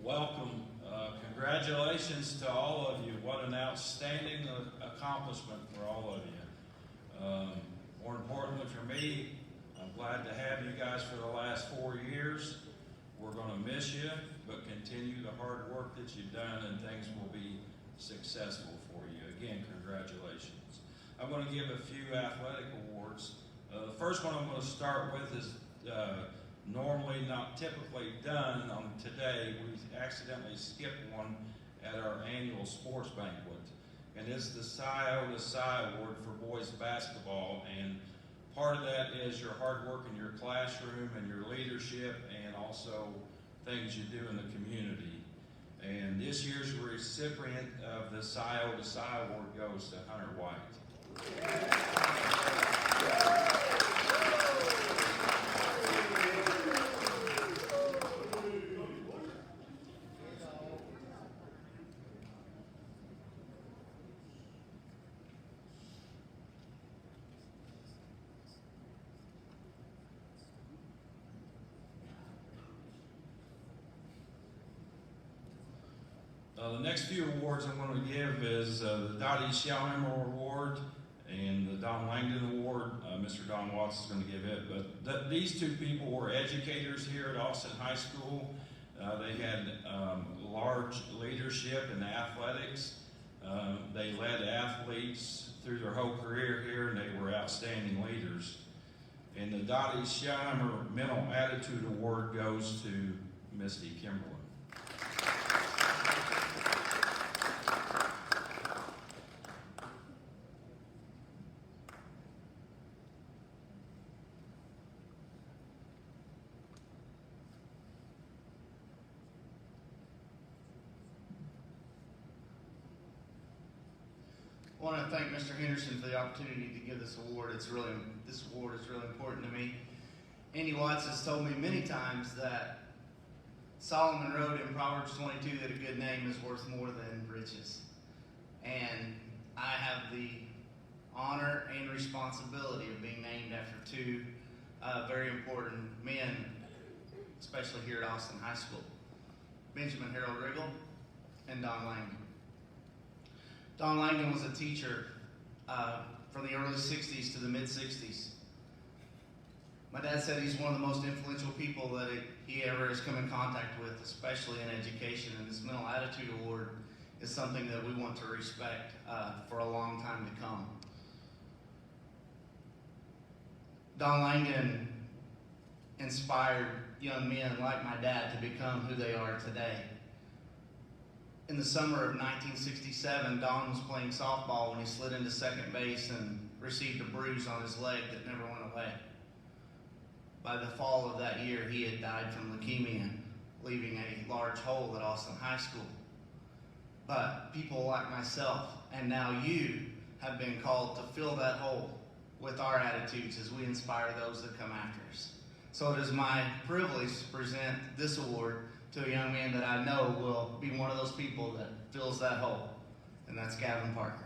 Welcome. Congratulations to all of you. What an outstanding accomplishment for all of you. More importantly for me, I'm glad to have you guys for the last 4 years. We're going to miss you, but continue the hard work that you've done and things will be successful for you. Again, congratulations. I'm going to give a few athletic awards. The first one I'm going to start with is normally not typically done on today. We accidentally skipped one at our annual sports banquet. And it's the Psi Iota Psi Award for boys basketball. And part of that is your hard work in your classroom and your leadership and also things you do in the community. And this year's recipient of the Psi Iota Psi Award goes to Hunter White. The next few awards I'm going to give is the Dottie Schauhammer Award and the Don Langdon Award. Mr. Don Watts is going to give it. But these two people were educators here at Austin High School. They had large leadership in athletics. They led athletes through their whole career here, and they were outstanding leaders. And the Dottie Schauhammer Mental Attitude Award goes to Misty Kimberlin. I want to thank Mr. Henderson for the opportunity to give this award. This award is really important to me. Andy Watts has told me many times that Solomon wrote in Proverbs 22 that a good name is worth more than riches. And I have the honor and responsibility of being named after two very important men, especially here at Austin High School. Benjamin Harold Riggle and Don Langdon. Don Langdon was a teacher from the early 60s to the mid-60s. My dad said he's one of the most influential people that he ever has come in contact with, especially in education, and this Mental Attitude Award is something that we want to respect for a long time to come. Don Langdon inspired young men like my dad to become who they are today. In the summer of 1967, Don was playing softball when he slid into second base and received a bruise on his leg that never went away. By the fall of that year, he had died from leukemia, leaving a large hole at Austin High School. But people like myself, and now you, have been called to fill that hole with our attitudes as we inspire those that come after us. So it is my privilege to present this award to a young man that I know will be one of those people that fills that hole, and that's Gavin Parker.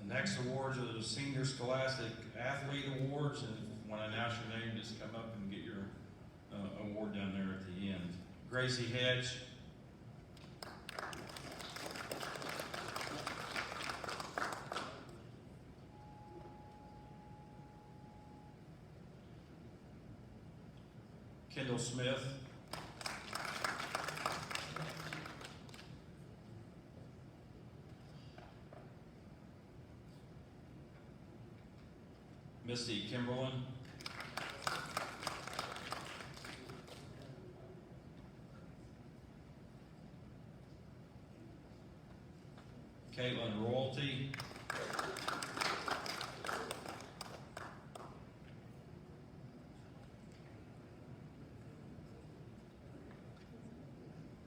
The next awards are the Senior Scholastic Athlete Awards, and when I announce your name, just come up and get your award down there at the end. Gracie Hedge. Kendall Smith. Misty Kimberlin. Caitlin Royalty.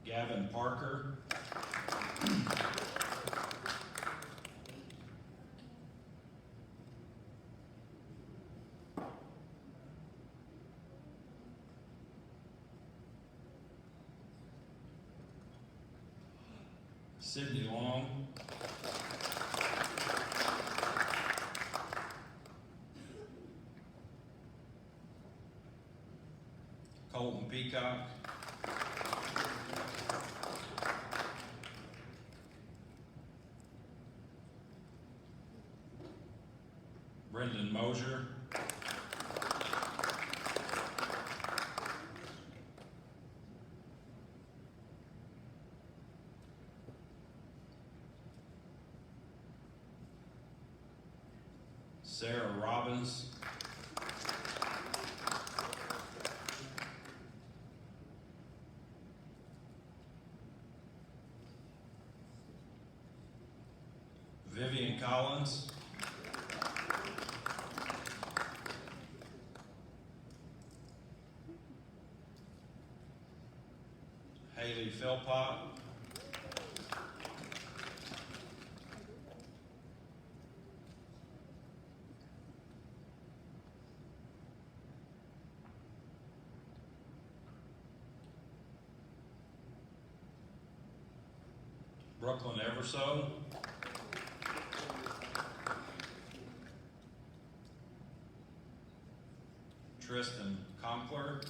Gavin Parker. Sydney Long. Colton Peacock. Brendan Mosier. Sarah Robbins. Vivian Collins. Haley Philpott. Brooklyn Everso. Tristan Conkler.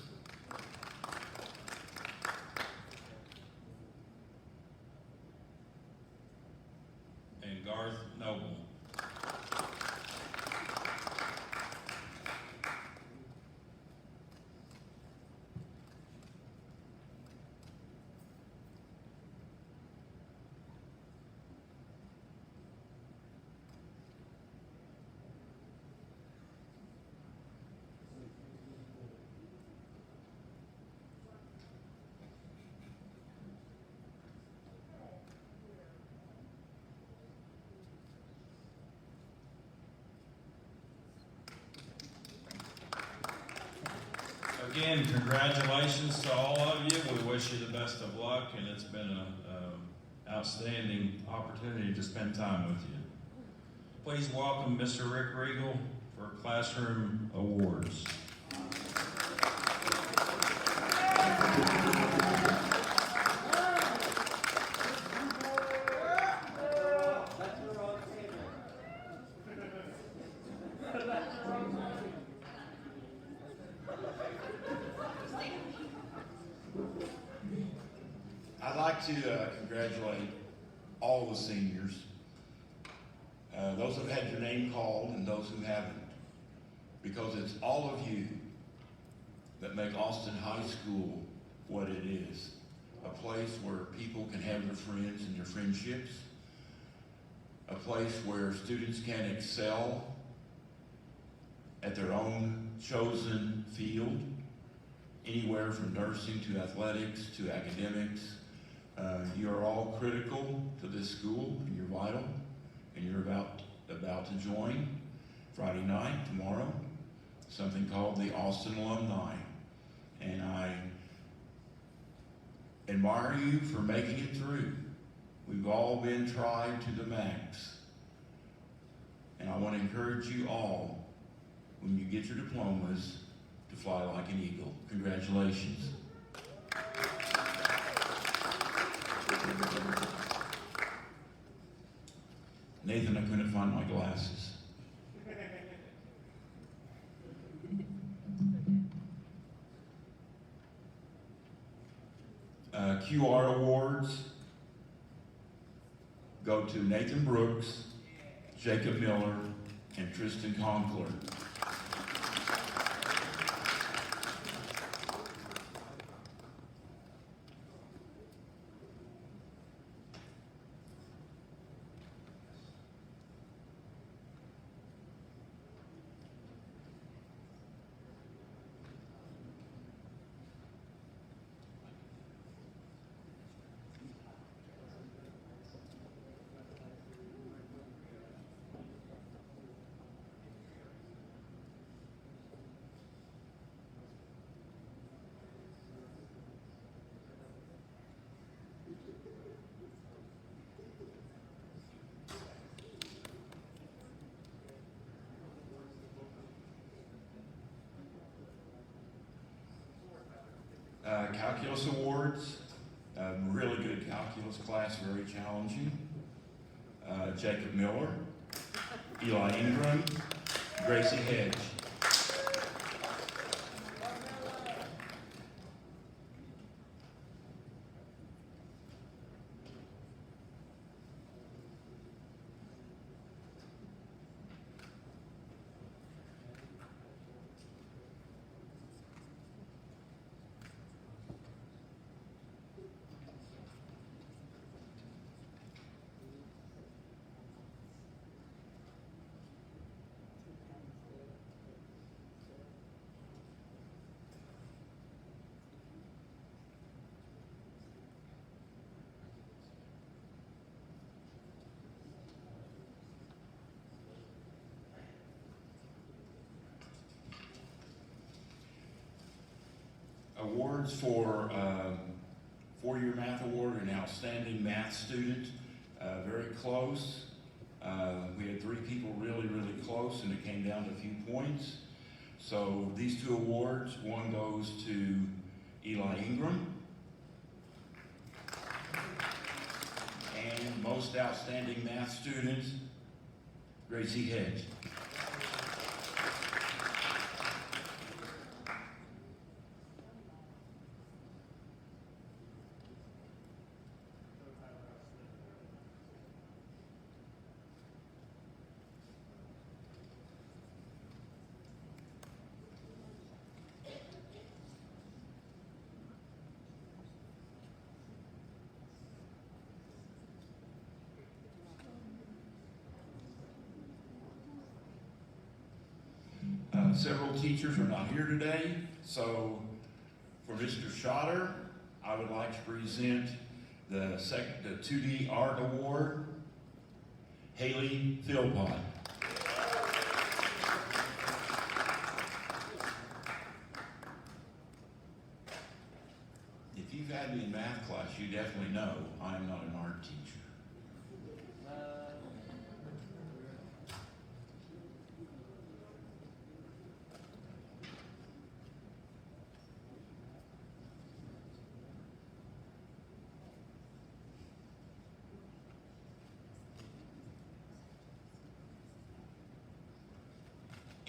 And Garth Noble. Again, congratulations to all of you. We wish you the best of luck, and it's been an outstanding opportunity to spend time with you. Please welcome Mr. Rick Regal for Classroom Awards. I'd like to congratulate all the seniors, those who've had your name called and those who haven't, because it's all of you that make Austin High School what it is, a place where people can have their friends and their friendships, a place where students can excel at their own chosen field anywhere from nursing to athletics to academics. You are all critical to this school, and you're vital, and you're about to join Friday night, tomorrow, something called the Austin Alumni. And I admire you for making it through. We've all been tried to the max. And I want to encourage you all, when you get your diplomas, to fly like an eagle. Congratulations. Nathan, I couldn't find my glasses. QR awards go to Nathan Brooks, Jacob Miller, and Tristan Conkler. Calculus awards, really good calculus class, very challenging. Jacob Miller, Eli Ingram, Gracie Hedge. Awards for four-year math award, an outstanding math student, very close. We had three people really close, and it came down to a few points. So these two awards, one goes to Eli Ingram, and most outstanding math student, Gracie Hedge. Several teachers are not here today, so for Mr. Schotter, I would like to present the 2D Art Award, Haley Philpott. If you've had me in math class, you definitely know I am not an art teacher.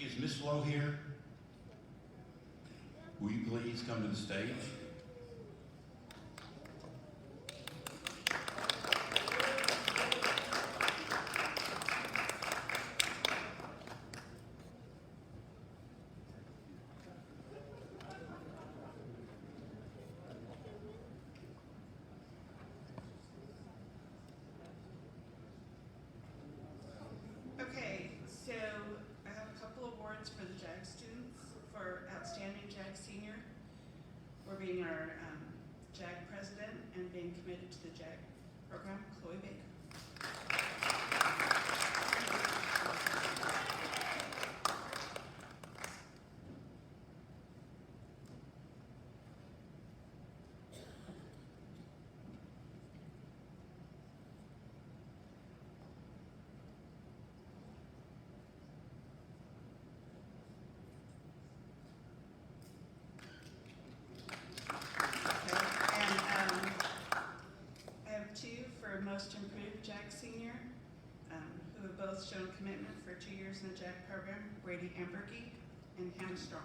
Is Miss Lowe here? Will you please come to the stage? Okay, so I have a couple awards for the JAG students, for outstanding JAG senior. for being our JAG president and being committed to the JAG program, Chloe Baker. Most improved JAG senior, who have both shown commitment for 2 years in the JAG program, Brady Amberge and Hannah Strong.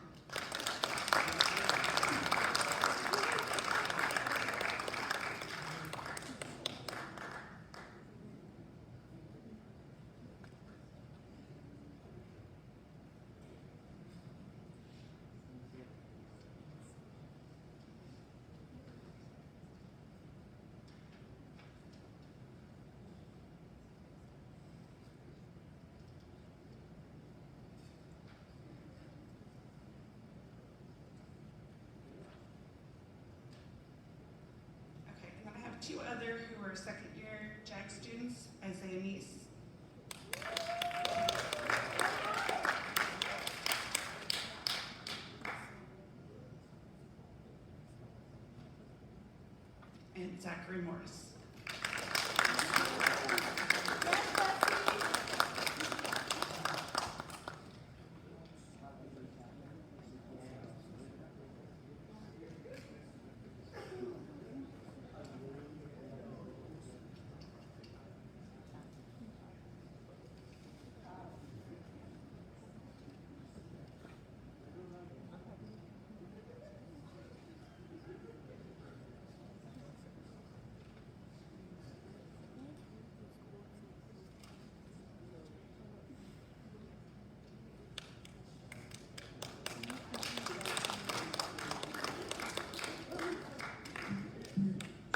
Two other who are second-year JAG students, Isaiah Neese and Zachary Morris.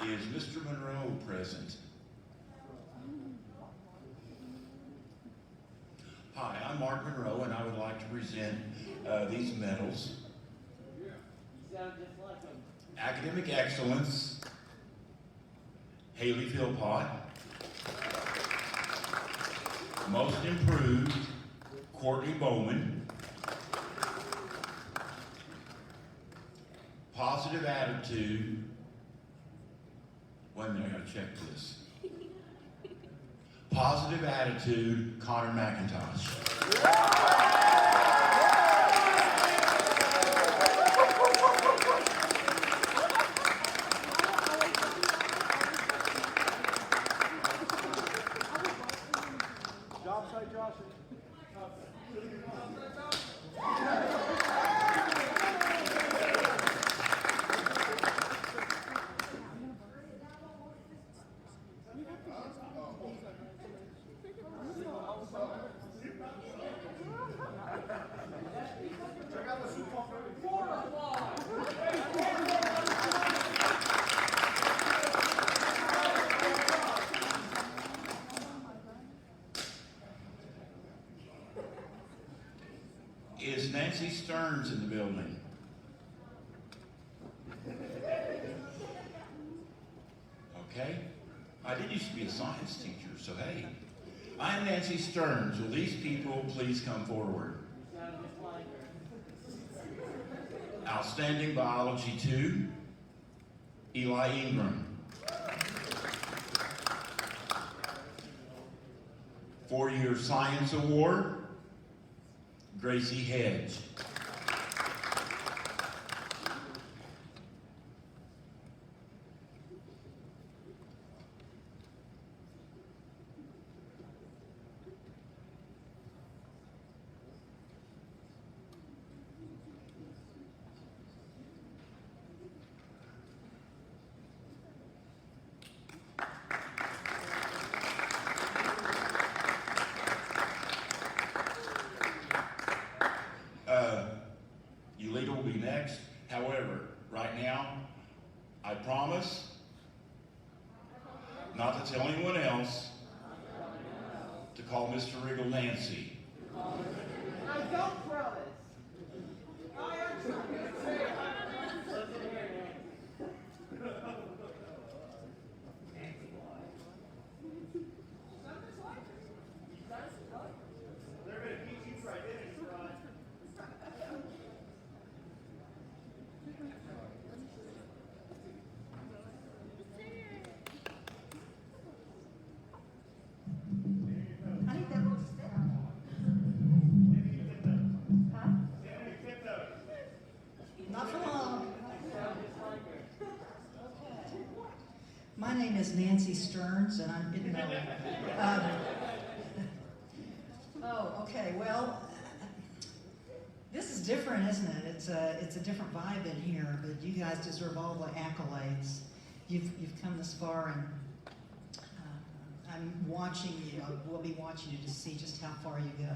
Is Mr. Monroe present? Hi, I'm Mark Monroe, and I would like to present these medals. You sound just like him. Academic Excellence, Haley Philpott. Most Improved, Courtney Bowman. Positive Attitude, wait a minute, I gotta check this. Positive Attitude, Connor McIntosh. Is Nancy Stearns in the building? Okay. I did used to be a science teacher, so hey. I'm Nancy Stearns. Will these people please come forward? You sound just like her. Outstanding Biology 2, Eli Ingram. 4-year Science Award, Gracie Hedge. Ulita will be next. However, right now, I promise not to tell anyone else to call Mr. Riggle Nancy. I don't promise. I am trying to say name is Nancy Stearns, and I'm in no. Oh, okay. Well, this is different, isn't it? It's a different vibe in here, but you guys deserve all the accolades. You've come this far, and I'm watching you. We'll be watching you to see just how far you go.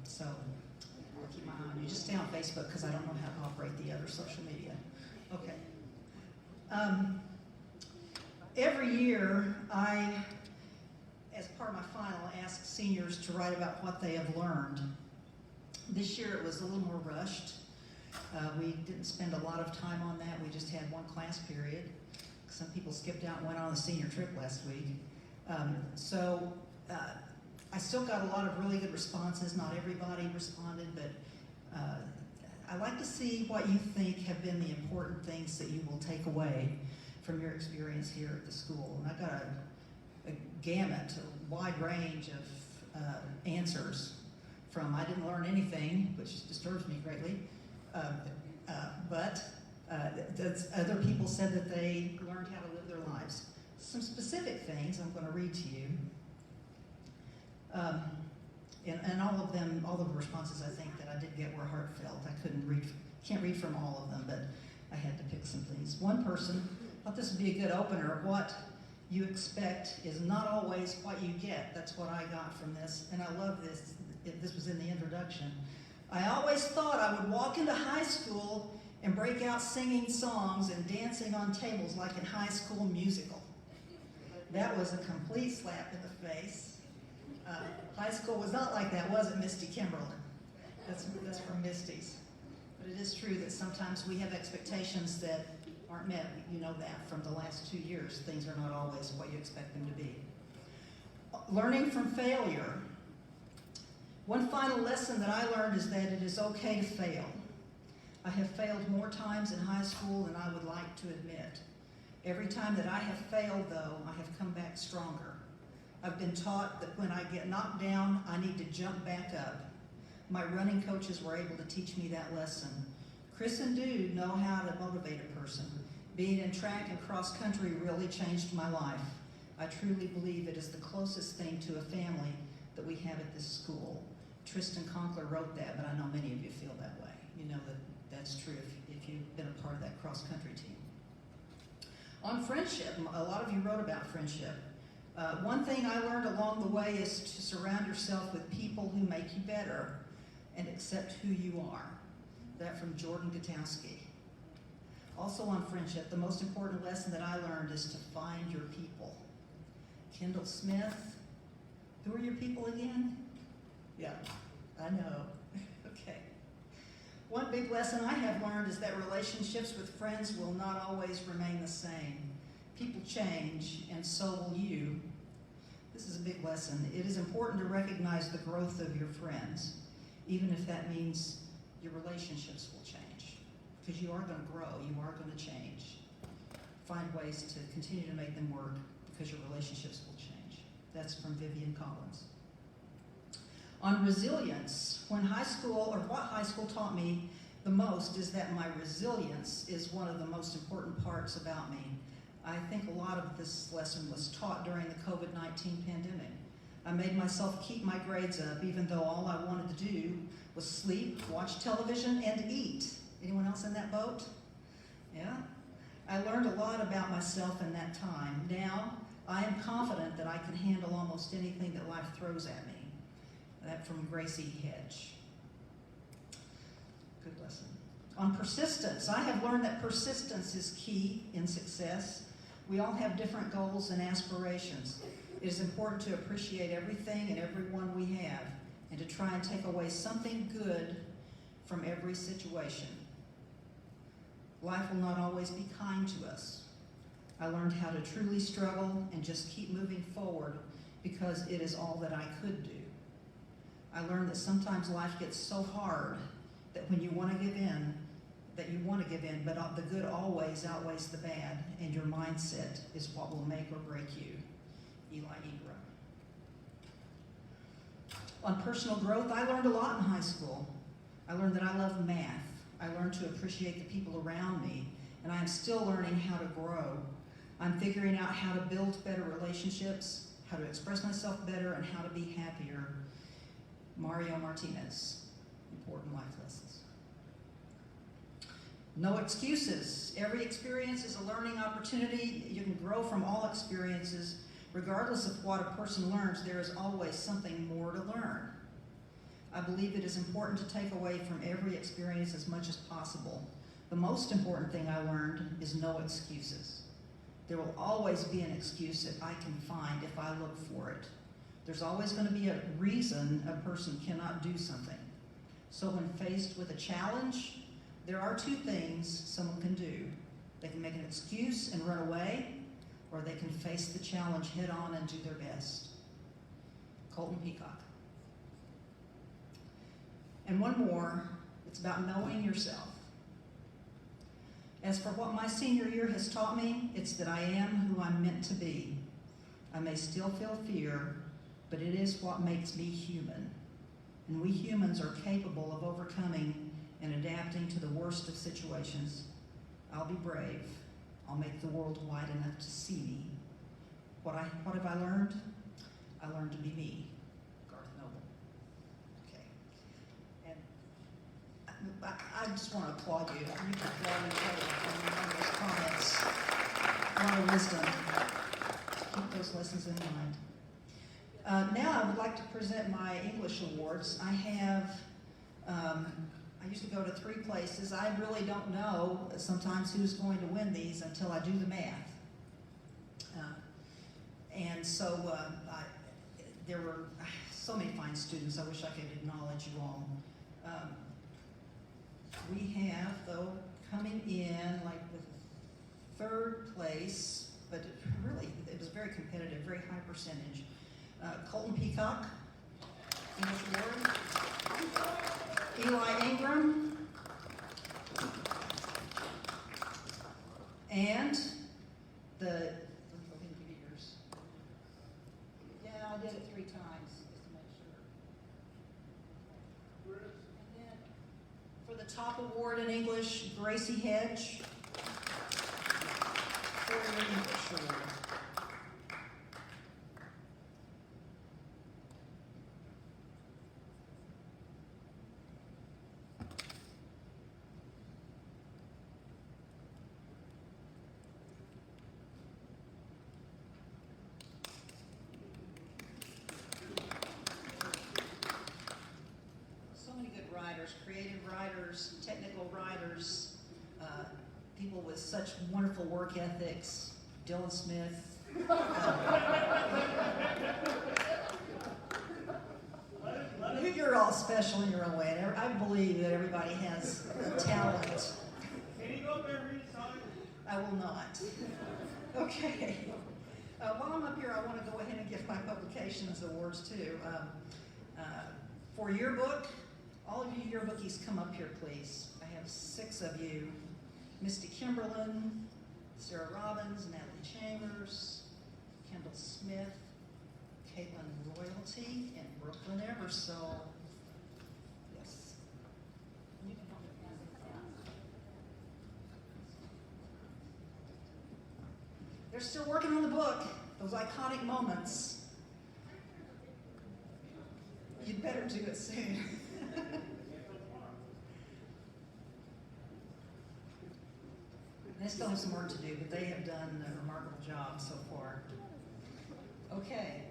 So I'll keep my eye on you. Just stay on Facebook because I don't know how to operate the other social media. Okay. Every year, as part of my final, ask seniors to write about what they have learned. This year it was a little more rushed. We didn't spend a lot of time on that. We just had one class period. Some people skipped out and went on a senior trip last week. I still got a lot of really good responses. Not everybody responded, but I like to see what you think have been the important things that you will take away from your experience here at the school. And I got a gamut, a wide range of answers from I didn't learn anything, which disturbs me greatly, but other people said that they learned how to live their lives. Some specific things I'm going to read to you. And all of them, all of the responses I think that I did get were heartfelt. I can't read from all of them, but I had to pick some things. One person thought this would be a good opener. What you expect is not always what you get. That's what I got from this, and I love this. This was in the introduction. I always thought I would walk into high school and break out singing songs and dancing on tables like in High School Musical. That was a complete slap in the face. High school was not like that, was it, Misty Kimberlin? That's from Misty's. But it is true that sometimes we have expectations that aren't met. You know that from the last 2 years. Things are not always what you expect them to be. Learning from failure. One final lesson that I learned is that it is okay to fail. I have failed more times in high school than I would like to admit. Every time that I have failed, though, I have come back stronger. I've been taught that when I get knocked down, I need to jump back up. My running coaches were able to teach me that lesson. Chris and Dude know how to motivate a person. Being in track and cross country really changed my life. I truly believe it is the closest thing to a family that we have at this school. Tristan Conkler wrote that, but I know many of you feel that way. You know that that's true if you've been a part of that cross country team. On friendship, a lot of you wrote about friendship. One thing I learned along the way is to surround yourself with people who make you better and accept who you are. That from Jordan Gutowski. Also on friendship, the most important lesson that I learned is to find your people. Kendall Smith, who are your people again? Yeah, I know. Okay. One big lesson I have learned is that relationships with friends will not always remain the same. People change, and so will you. This is a big lesson. It is important to recognize the growth of your friends, even if that means your relationships will change. Because you are going to grow, you are going to change. Find ways to continue to make them work because your relationships will change. That's from Vivian Collins. On resilience, what high school taught me the most is that my resilience is one of the most important parts about me. I think a lot of this lesson was taught during the COVID-19 pandemic. I made myself keep my grades up even though all I wanted to do was sleep, watch television, and eat. Anyone else in that boat? Yeah? I learned a lot about myself in that time. Now, I am confident that I can handle almost anything that life throws at me. That from Gracie Hedge. Good lesson. On persistence, I have learned that persistence is key in success. We all have different goals and aspirations. It is important to appreciate everything and everyone we have and to try and take away something good from every situation. Life will not always be kind to us. I learned how to truly struggle and just keep moving forward because it is all that I could do. I learned that sometimes life gets so hard that when you want to give in, but the good always outweighs the bad, and your mindset is what will make or break you. Eli Ingram. On personal growth, I learned a lot in high school. I learned that I love math. I learned to appreciate the people around me, and I am still learning how to grow. I'm figuring out how to build better relationships, how to express myself better, and how to be happier. Mario Martinez, important life lessons. No excuses. Every experience is a learning opportunity. You can grow from all experiences. Regardless of what a person learns, there is always something more to learn. I believe it is important to take away from every experience as much as possible. The most important thing I learned is no excuses. There will always be an excuse that I can find if I look for it. There's always going to be a reason a person cannot do something. So when faced with a challenge, there are two things someone can do. They can make an excuse and run away, or they can face the challenge head on and do their best. Colton Peacock. And one more, it's about knowing yourself. As for what my senior year has taught me, it's that I am who I'm meant to be. I may still feel fear, but it is what makes me human. And we humans are capable of overcoming and adapting to the worst of situations. I'll be brave. I'll make the world wide enough to see me. What have I learned? I learned to be me. Garth Noble. Okay. And I just want to applaud you. You can applaud each other on those comments. A lot of wisdom. Keep those lessons in mind. Now I would like to present my English awards. I have, I usually go to 3 places. I really don't know sometimes who's going to win these until I do the math. And so there were so many fine students. I wish I could acknowledge you all. We have, though, coming in like the 3rd place, but it was very competitive, very high percentage. Colton Peacock, English award. Eli Ingram. And the years. Yeah, I did it 3 times just to make sure. And then for the top award in English, Gracie Hedge. For your English award. Creative writers, technical writers, people with such wonderful work ethics, Dylan Smith. You're all special in your own way, and I believe that everybody has a talent. Can you go up there and read a song? I will not. Okay. While I'm up here, I want to go ahead and give my publications awards too. For yearbook, all of you yearbookies, come up here, please. I have 6 of you. Misty Kimberlin, Sarah Robbins, Natalie Chambers, Kendall Smith, Caitlin Royalty, and Brooklyn Eversole. Yes. They're still working on the book, those iconic moments. You'd better do it soon. They still have some work to do, but they have done a remarkable job so far. Okay.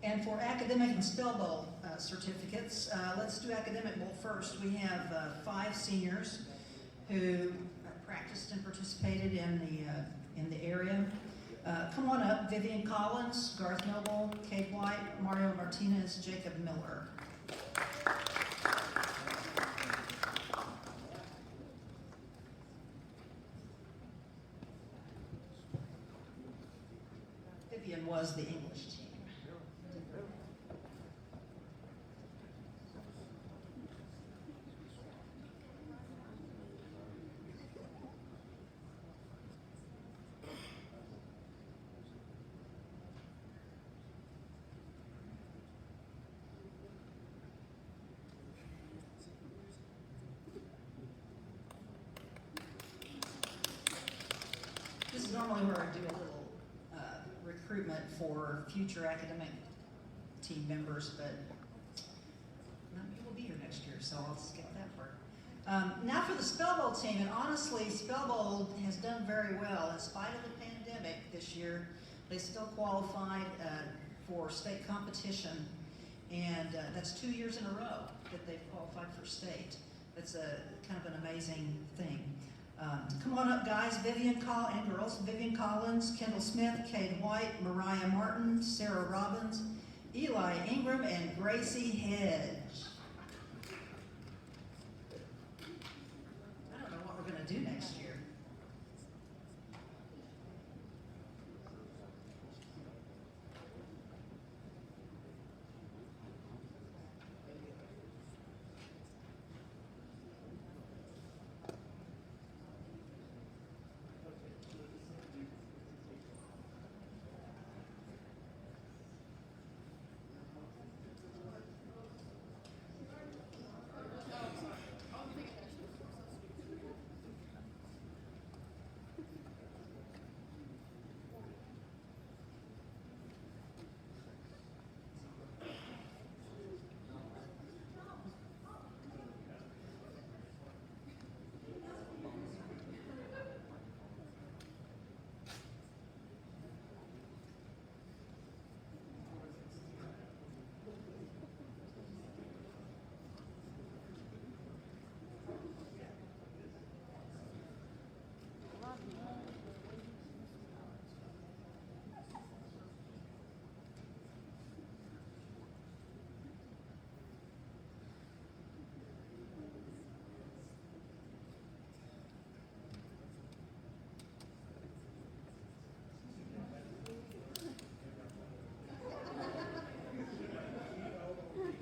And for academic and Spell Bowl certificates, let's do academic bowl first. We have 5 seniors who practiced and participated in the area. Come on up: Vivian Collins, Garth Noble, Kate White, Mario Martinez, Jacob Miller. Vivian was the English team. This is normally where I do a little recruitment for future academic team members, but none of you will be here next year, so I'll skip that part. Now for the Spell Bowl team, and honestly, Spell Bowl has done very well. In spite of the pandemic this year, they still qualified for state competition, and that's 2 years in a row that they've qualified for state. That's a kind of an amazing thing. Come on up, guys. And girls. Vivian Collins, Kendall Smith, Cade White, Mariah Martin, Sarah Robbins, Eli Ingram, and Gracie Hedge. I don't know what we're going to do next year.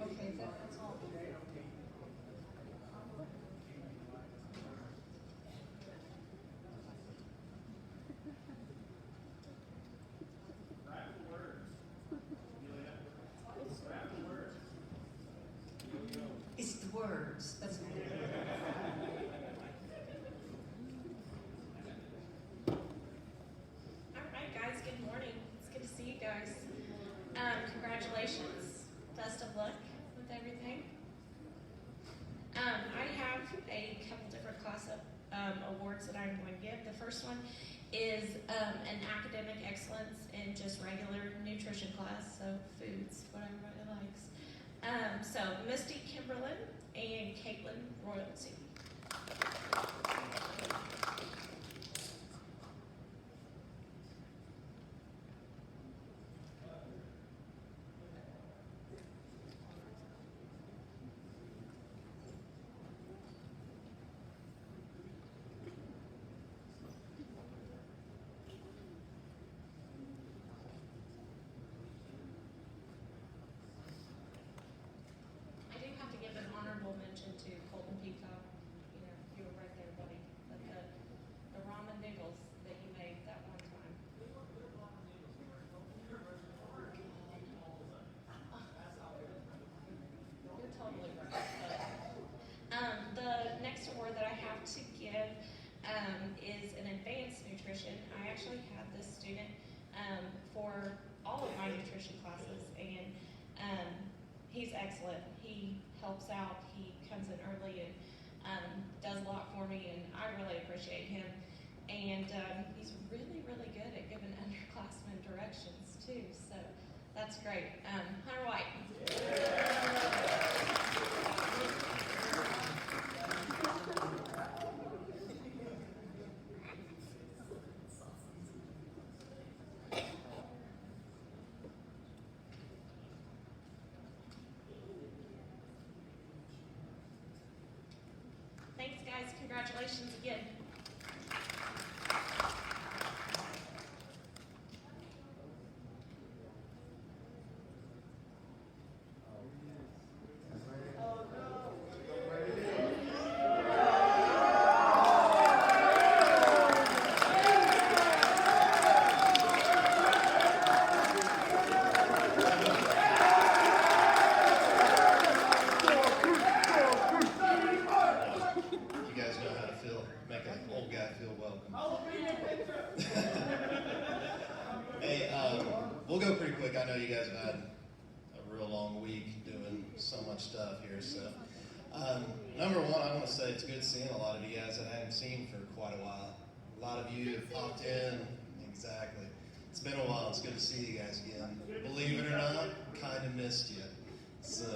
Okay, that's all. It's the words. That's All right, guys, good morning. It's good to see you guys. Congratulations. Best of luck with everything. I have a couple different class awards that I'm going to give. The first one is an academic excellence in just regular nutrition class, so foods, what everybody likes. So Misty Kimberlin and Caitlin Royalty. I do have to give an honorable mention to Colton Peacock. You know, you were right there, buddy. But the ramen noodles that you made that one time. You're totally right. The next award that I have to give is an advanced nutrition. I actually had this student for all of my nutrition classes, and he's excellent. He helps out. He comes in early and does a lot for me, and I really appreciate him. And he's really, really good at giving underclassmen directions too. So that's great. Hunter White. Thanks, guys. Congratulations again. You guys know how to make an old guy feel welcome. I'll be your picture. we'll go pretty quick. I know you guys have had a real long week doing so much stuff here. So, number one, I want to say it's good seeing a lot of you guys that I haven't seen for quite a while. A lot of you have popped in. Exactly. It's been a while. It's good to see you guys again. Believe it or not, kind of missed you. So,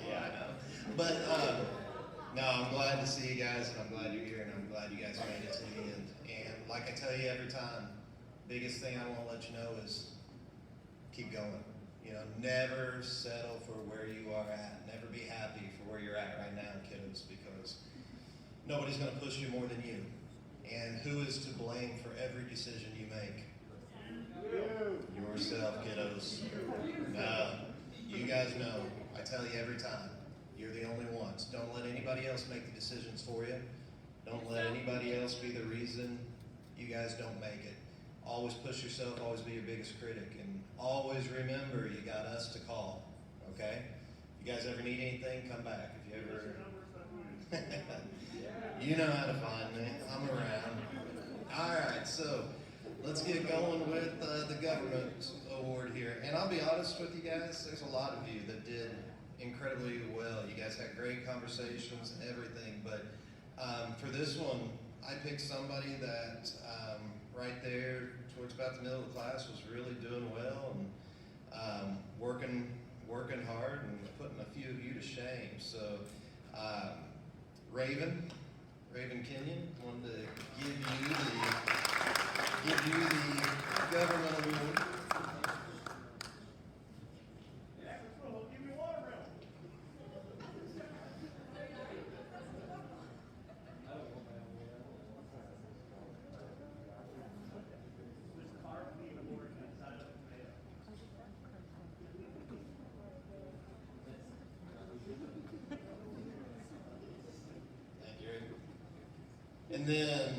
yeah, I know. But, no, I'm glad to see you guys, and I'm glad you're here, and I'm glad you guys made it to the end. And like I tell you every time, biggest thing I want to let you know is keep going. You know, never settle for where you are at. Never be happy for where you're at right now, kiddos, because nobody's going to push you more than you. And who is to blame for every decision you make? Yourself, kiddos. No, you guys know. I tell you every time, you're the only ones. Don't let anybody else make the decisions for you. Don't let anybody else be the reason you guys don't make it. Always push yourself, always be your biggest critic, and always remember you got us to call, okay? If you guys ever need anything, come back. If you ever... You know how to find me. I'm around. All right, so let's get going with the government award here. And I'll be honest with you guys, there's a lot of you that did incredibly well. You guys had great conversations and everything, but for this one, I picked somebody that right there towards about the middle of the class was really doing well and working hard and putting a few of you to shame. So Raven Kenyon wanted to give you the government award. Give me water, bro. This car being awarded inside of the tomato. Thank you. And then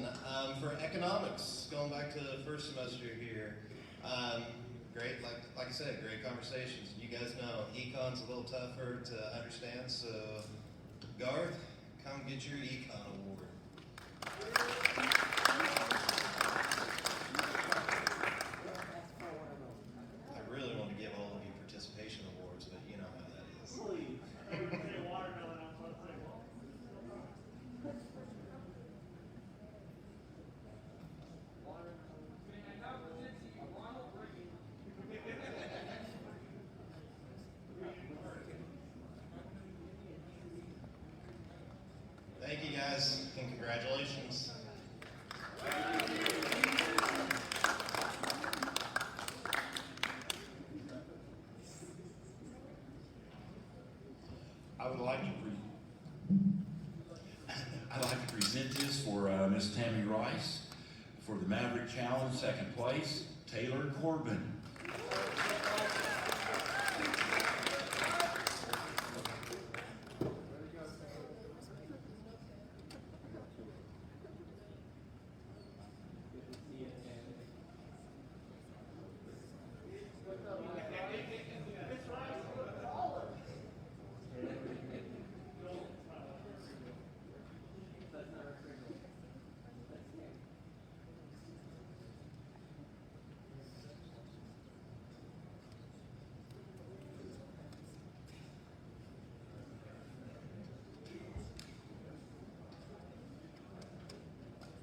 for economics, going back to the first semester here, great, like I said, great conversations. You guys know econ's a little tougher to understand, so Garth, come get your econ award. I really want to give all of you participation awards, but you know how that is. Please. I would say watermelon, I'm supposed to say what? Thank you guys, and congratulations. I'd like to present this for Miss Tammy Rice for the Maverick Challenge, second place, Taylor Corbin.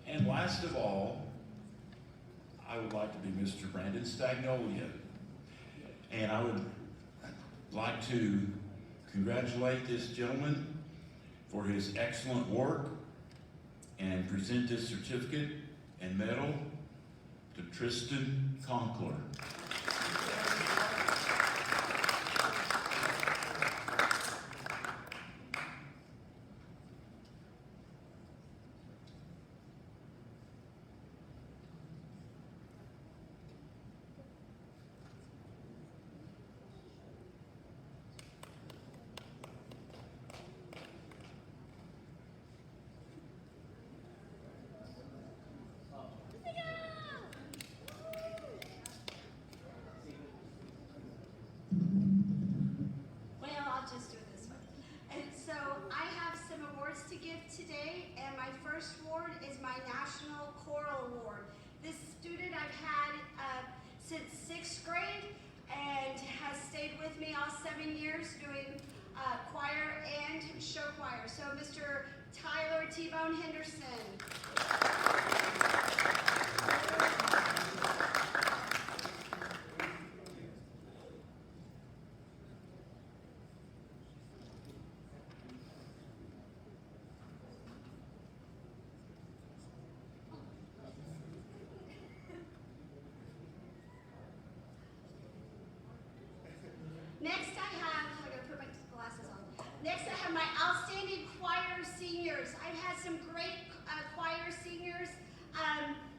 And last of all, I would like to be Mr. Brandon Stagnolia. And I would like to congratulate this gentleman for his excellent work and present this certificate and medal to Tristan Conkler. 6th grade and has stayed with me all 7 years doing choir and show choir. So Mr. Tyler T-Bone Henderson. Next I gotta put my glasses on. Next I have my outstanding choir seniors. I've had some great choir seniors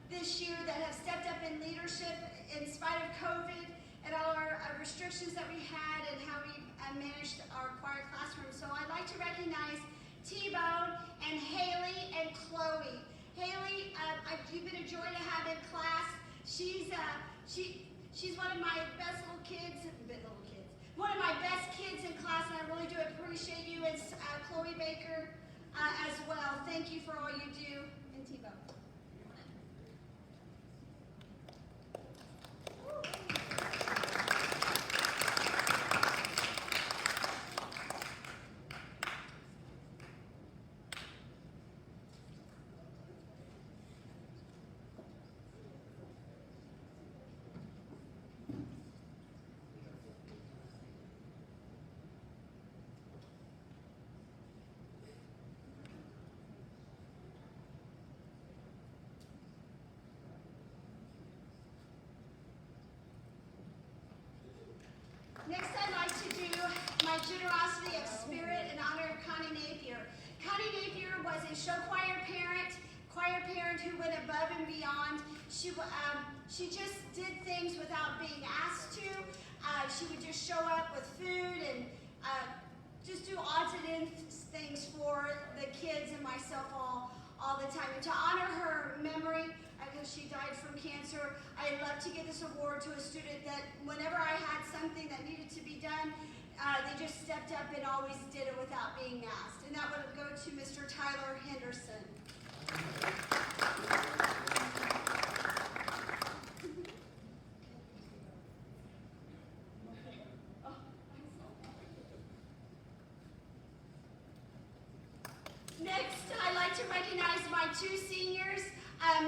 this year that have stepped up in leadership in spite of COVID and all our restrictions that we had and how we managed our choir classroom. So I'd like to recognize T-Bone and Haley and Chloe. Haley, you've been a joy to have in class. She's one of my best one of my best kids in class, and I really do appreciate you, and Chloe Baker as well. Thank you for all you do. And T-Bone. Next, I'd like to do my generosity of spirit in honor of Connie Napier. Connie Napier was a show choir parent who went above and beyond. She just did things without being asked to. She would just show up with food and just do odds and ends things for the kids and myself all the time. And to honor her memory, because she died from cancer, I'd love to give this award to a student that whenever I had something that needed to be done, they just stepped up and always did it without being asked. And that would go to Mr. Tyler Henderson. Next, I'd like to recognize my two seniors,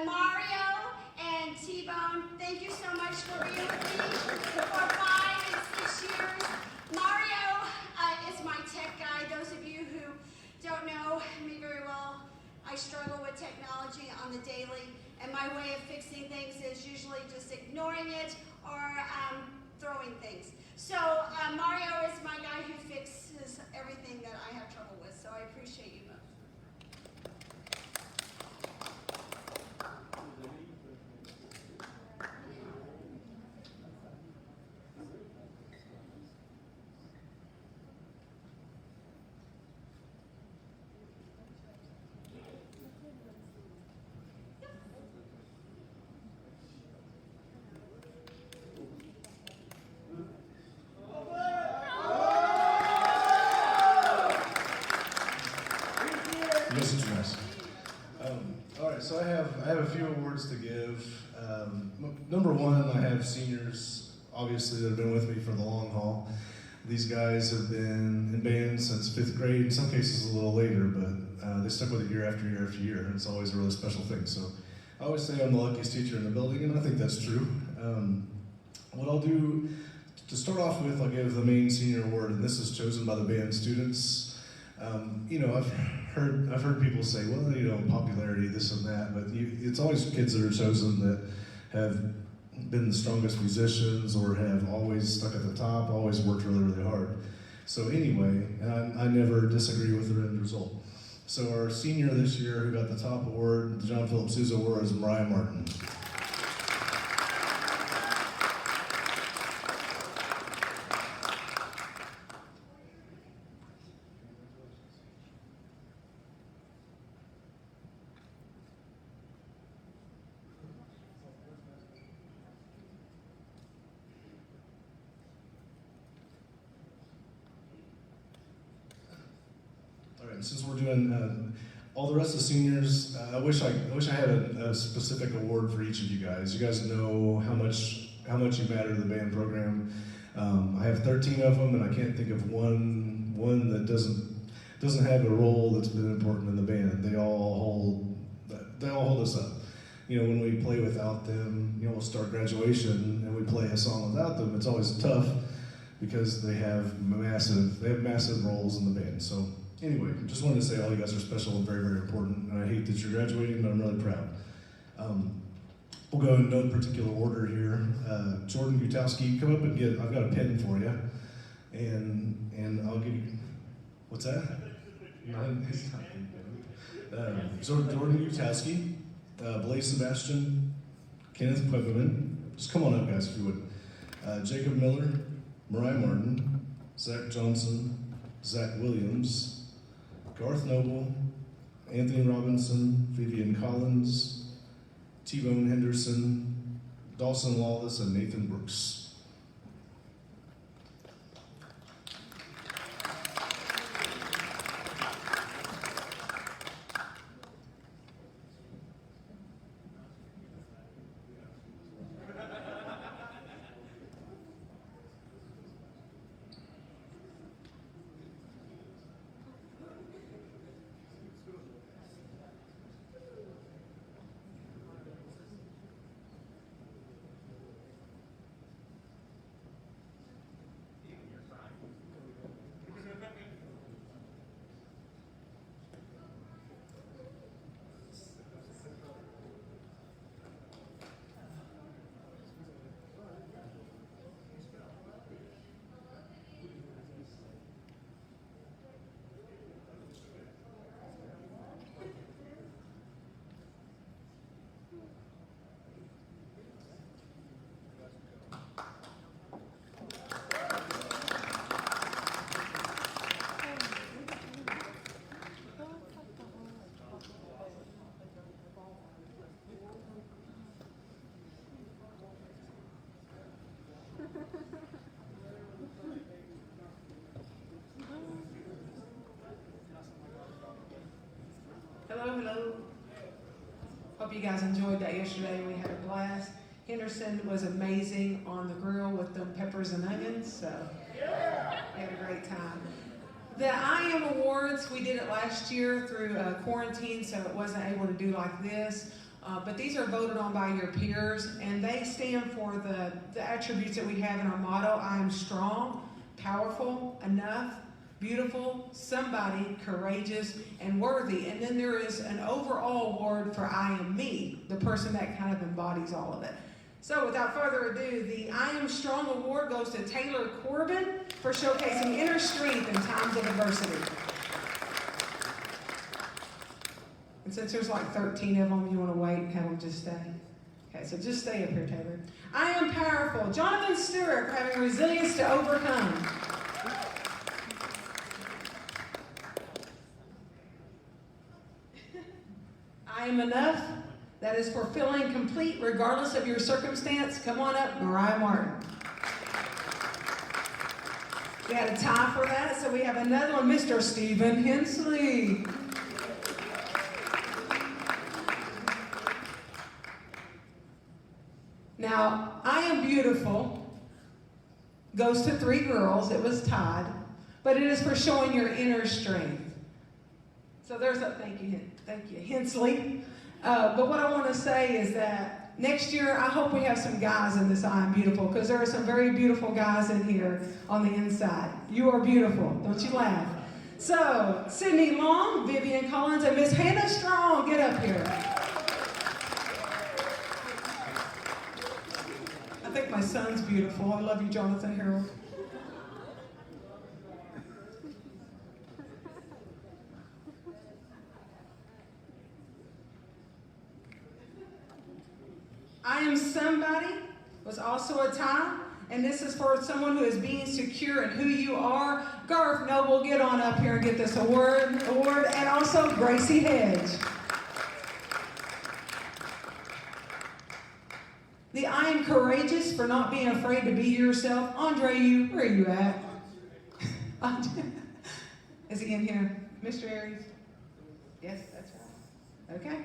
Mario and T-Bone. Thank you so much for being with me for 5 and 6 years. Mario is my tech guy. Those of you who don't know me very well, I struggle with technology on the daily, and my way of fixing things is usually just ignoring it or throwing things. So Mario is my guy who fixes everything that I have trouble with, so I appreciate you both. Yes, it's nice. All right, so I have a few awards to give. Number one, I have seniors, obviously, that have been with me for the long haul. These guys have been in band since 5th grade, in some cases a little later, but they stuck with it year after year after year, and it's always a really special thing. So I always say I'm the luckiest teacher in the building, and I think that's true. What I'll do, to start off with, I'll give the main senior award, and this is chosen by the band students. You know, I've heard people say, well, you know, popularity, this and that, but it's always kids that are chosen that have been the strongest musicians or have always stuck at the top, always worked really, really hard. So anyway, and I never disagree with the end result. So our senior this year who got the top award, the John Philip Sousa Award, is Mariah Martin. All right, since we're doing all the rest of the seniors, I wish I had a specific award for each of you guys. You guys know how much how much you matter to the band program. I have 13 of them, and I can't think of one that doesn't have a role that's been important in the band. They all hold us up. You know, when we play without them, you know, we'll start graduation and we play a song without them. It's always tough because they have massive roles in the band. So anyway, just wanted to say all you guys are special and very, very important. And I hate that you're graduating, but I'm really proud. We'll go in no particular order here. Jordan Gutowski, come up and I've got a pen for you. And I'll give you, what's that? Jordan Gutowski, Blaise Sebastian, Kenneth Pepperman, just come on up guys if you would. Jacob Miller, Mariah Martin, Zach Johnson, Zach Williams, Garth Noble, Anthony Robinson, Vivian Collins, T-Bone Henderson, Dawson Lawless, and Nathan Brooks. Hello. Hope you guys enjoyed that yesterday. We had a blast. Henderson was amazing on the grill with them peppers and onions, so we had a great time. The I Am Awards, we did it last year through quarantine, so it wasn't able to do like this. But these are voted on by your peers, and they stand for the attributes that we have in our motto: I am strong, powerful, enough, beautiful, somebody, courageous, and worthy. And then there is an overall award for I Am Me, the person that kind of embodies all of it. So without further ado, the I Am Strong Award goes to Taylor Corbin for showcasing inner strength in times of adversity. And since there's like 13 of them, you want to wait and have them just stay? Okay, so just stay up here, Taylor. I Am Powerful. Jonathan Stewart for having resilience to overcome. I Am Enough. That is for feeling complete regardless of your circumstance. Come on up, Mariah Martin. We had a tie for that, so we have another one, Mr. Stephen Hensley. Now, I Am Beautiful goes to 3 girls. It was tied, but it is for showing your inner strength. So there's a thank you, Hensley. But what I want to say is that next year, I hope we have some guys in this I Am Beautiful, because there are some very beautiful guys in here on the inside. You are beautiful. Don't you laugh. So, Sydney Long, Vivian Collins, and Miss Hannah Strong, get up here. I think my son's beautiful. I love you, Jonathan Harold. I Am Somebody was also a tie, and this is for someone who is being secure in who you are. Garth Noble, get on up here and get this award, and also Gracie Hedge. The I Am Courageous for not being afraid to be yourself. Andre, where are you at? Is he in here? Mr. Aries? Yes, that's right. Okay.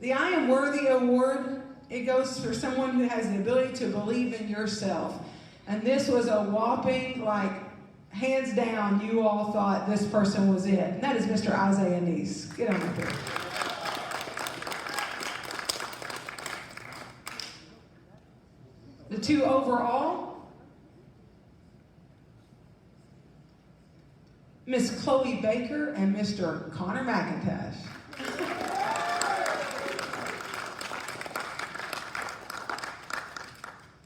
The I Am Worthy Award it goes for someone who has the ability to believe in yourself. And this was a whopping, like, hands down, you all thought this person was it. And that is Mr. Isaiah Neese. Get on up here. The two overall, Miss Chloe Baker and Mr. Connor McIntosh.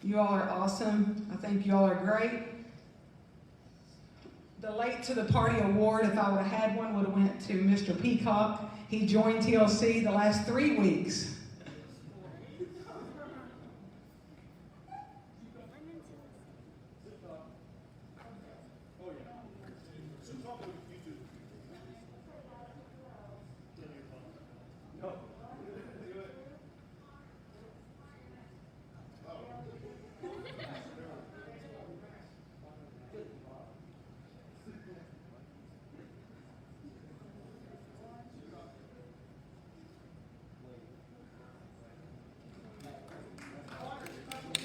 You all are awesome. I think you all are great. The late to the party award, if I would have had one, would have went to Mr. Peacock. He joined TLC the last 3 weeks.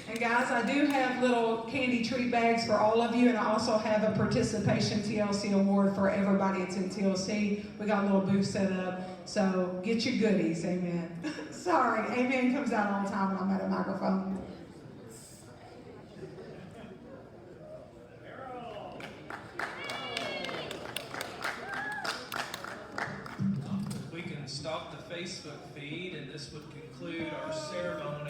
And guys, I do have little candy treat bags for all of you, and I also have a participation TLC award for everybody that's in TLC. We got a little booth set up, so get your goodies, amen. Sorry, amen comes out all the time when I'm at a microphone. We can stop the Facebook feed, and this would conclude our ceremony.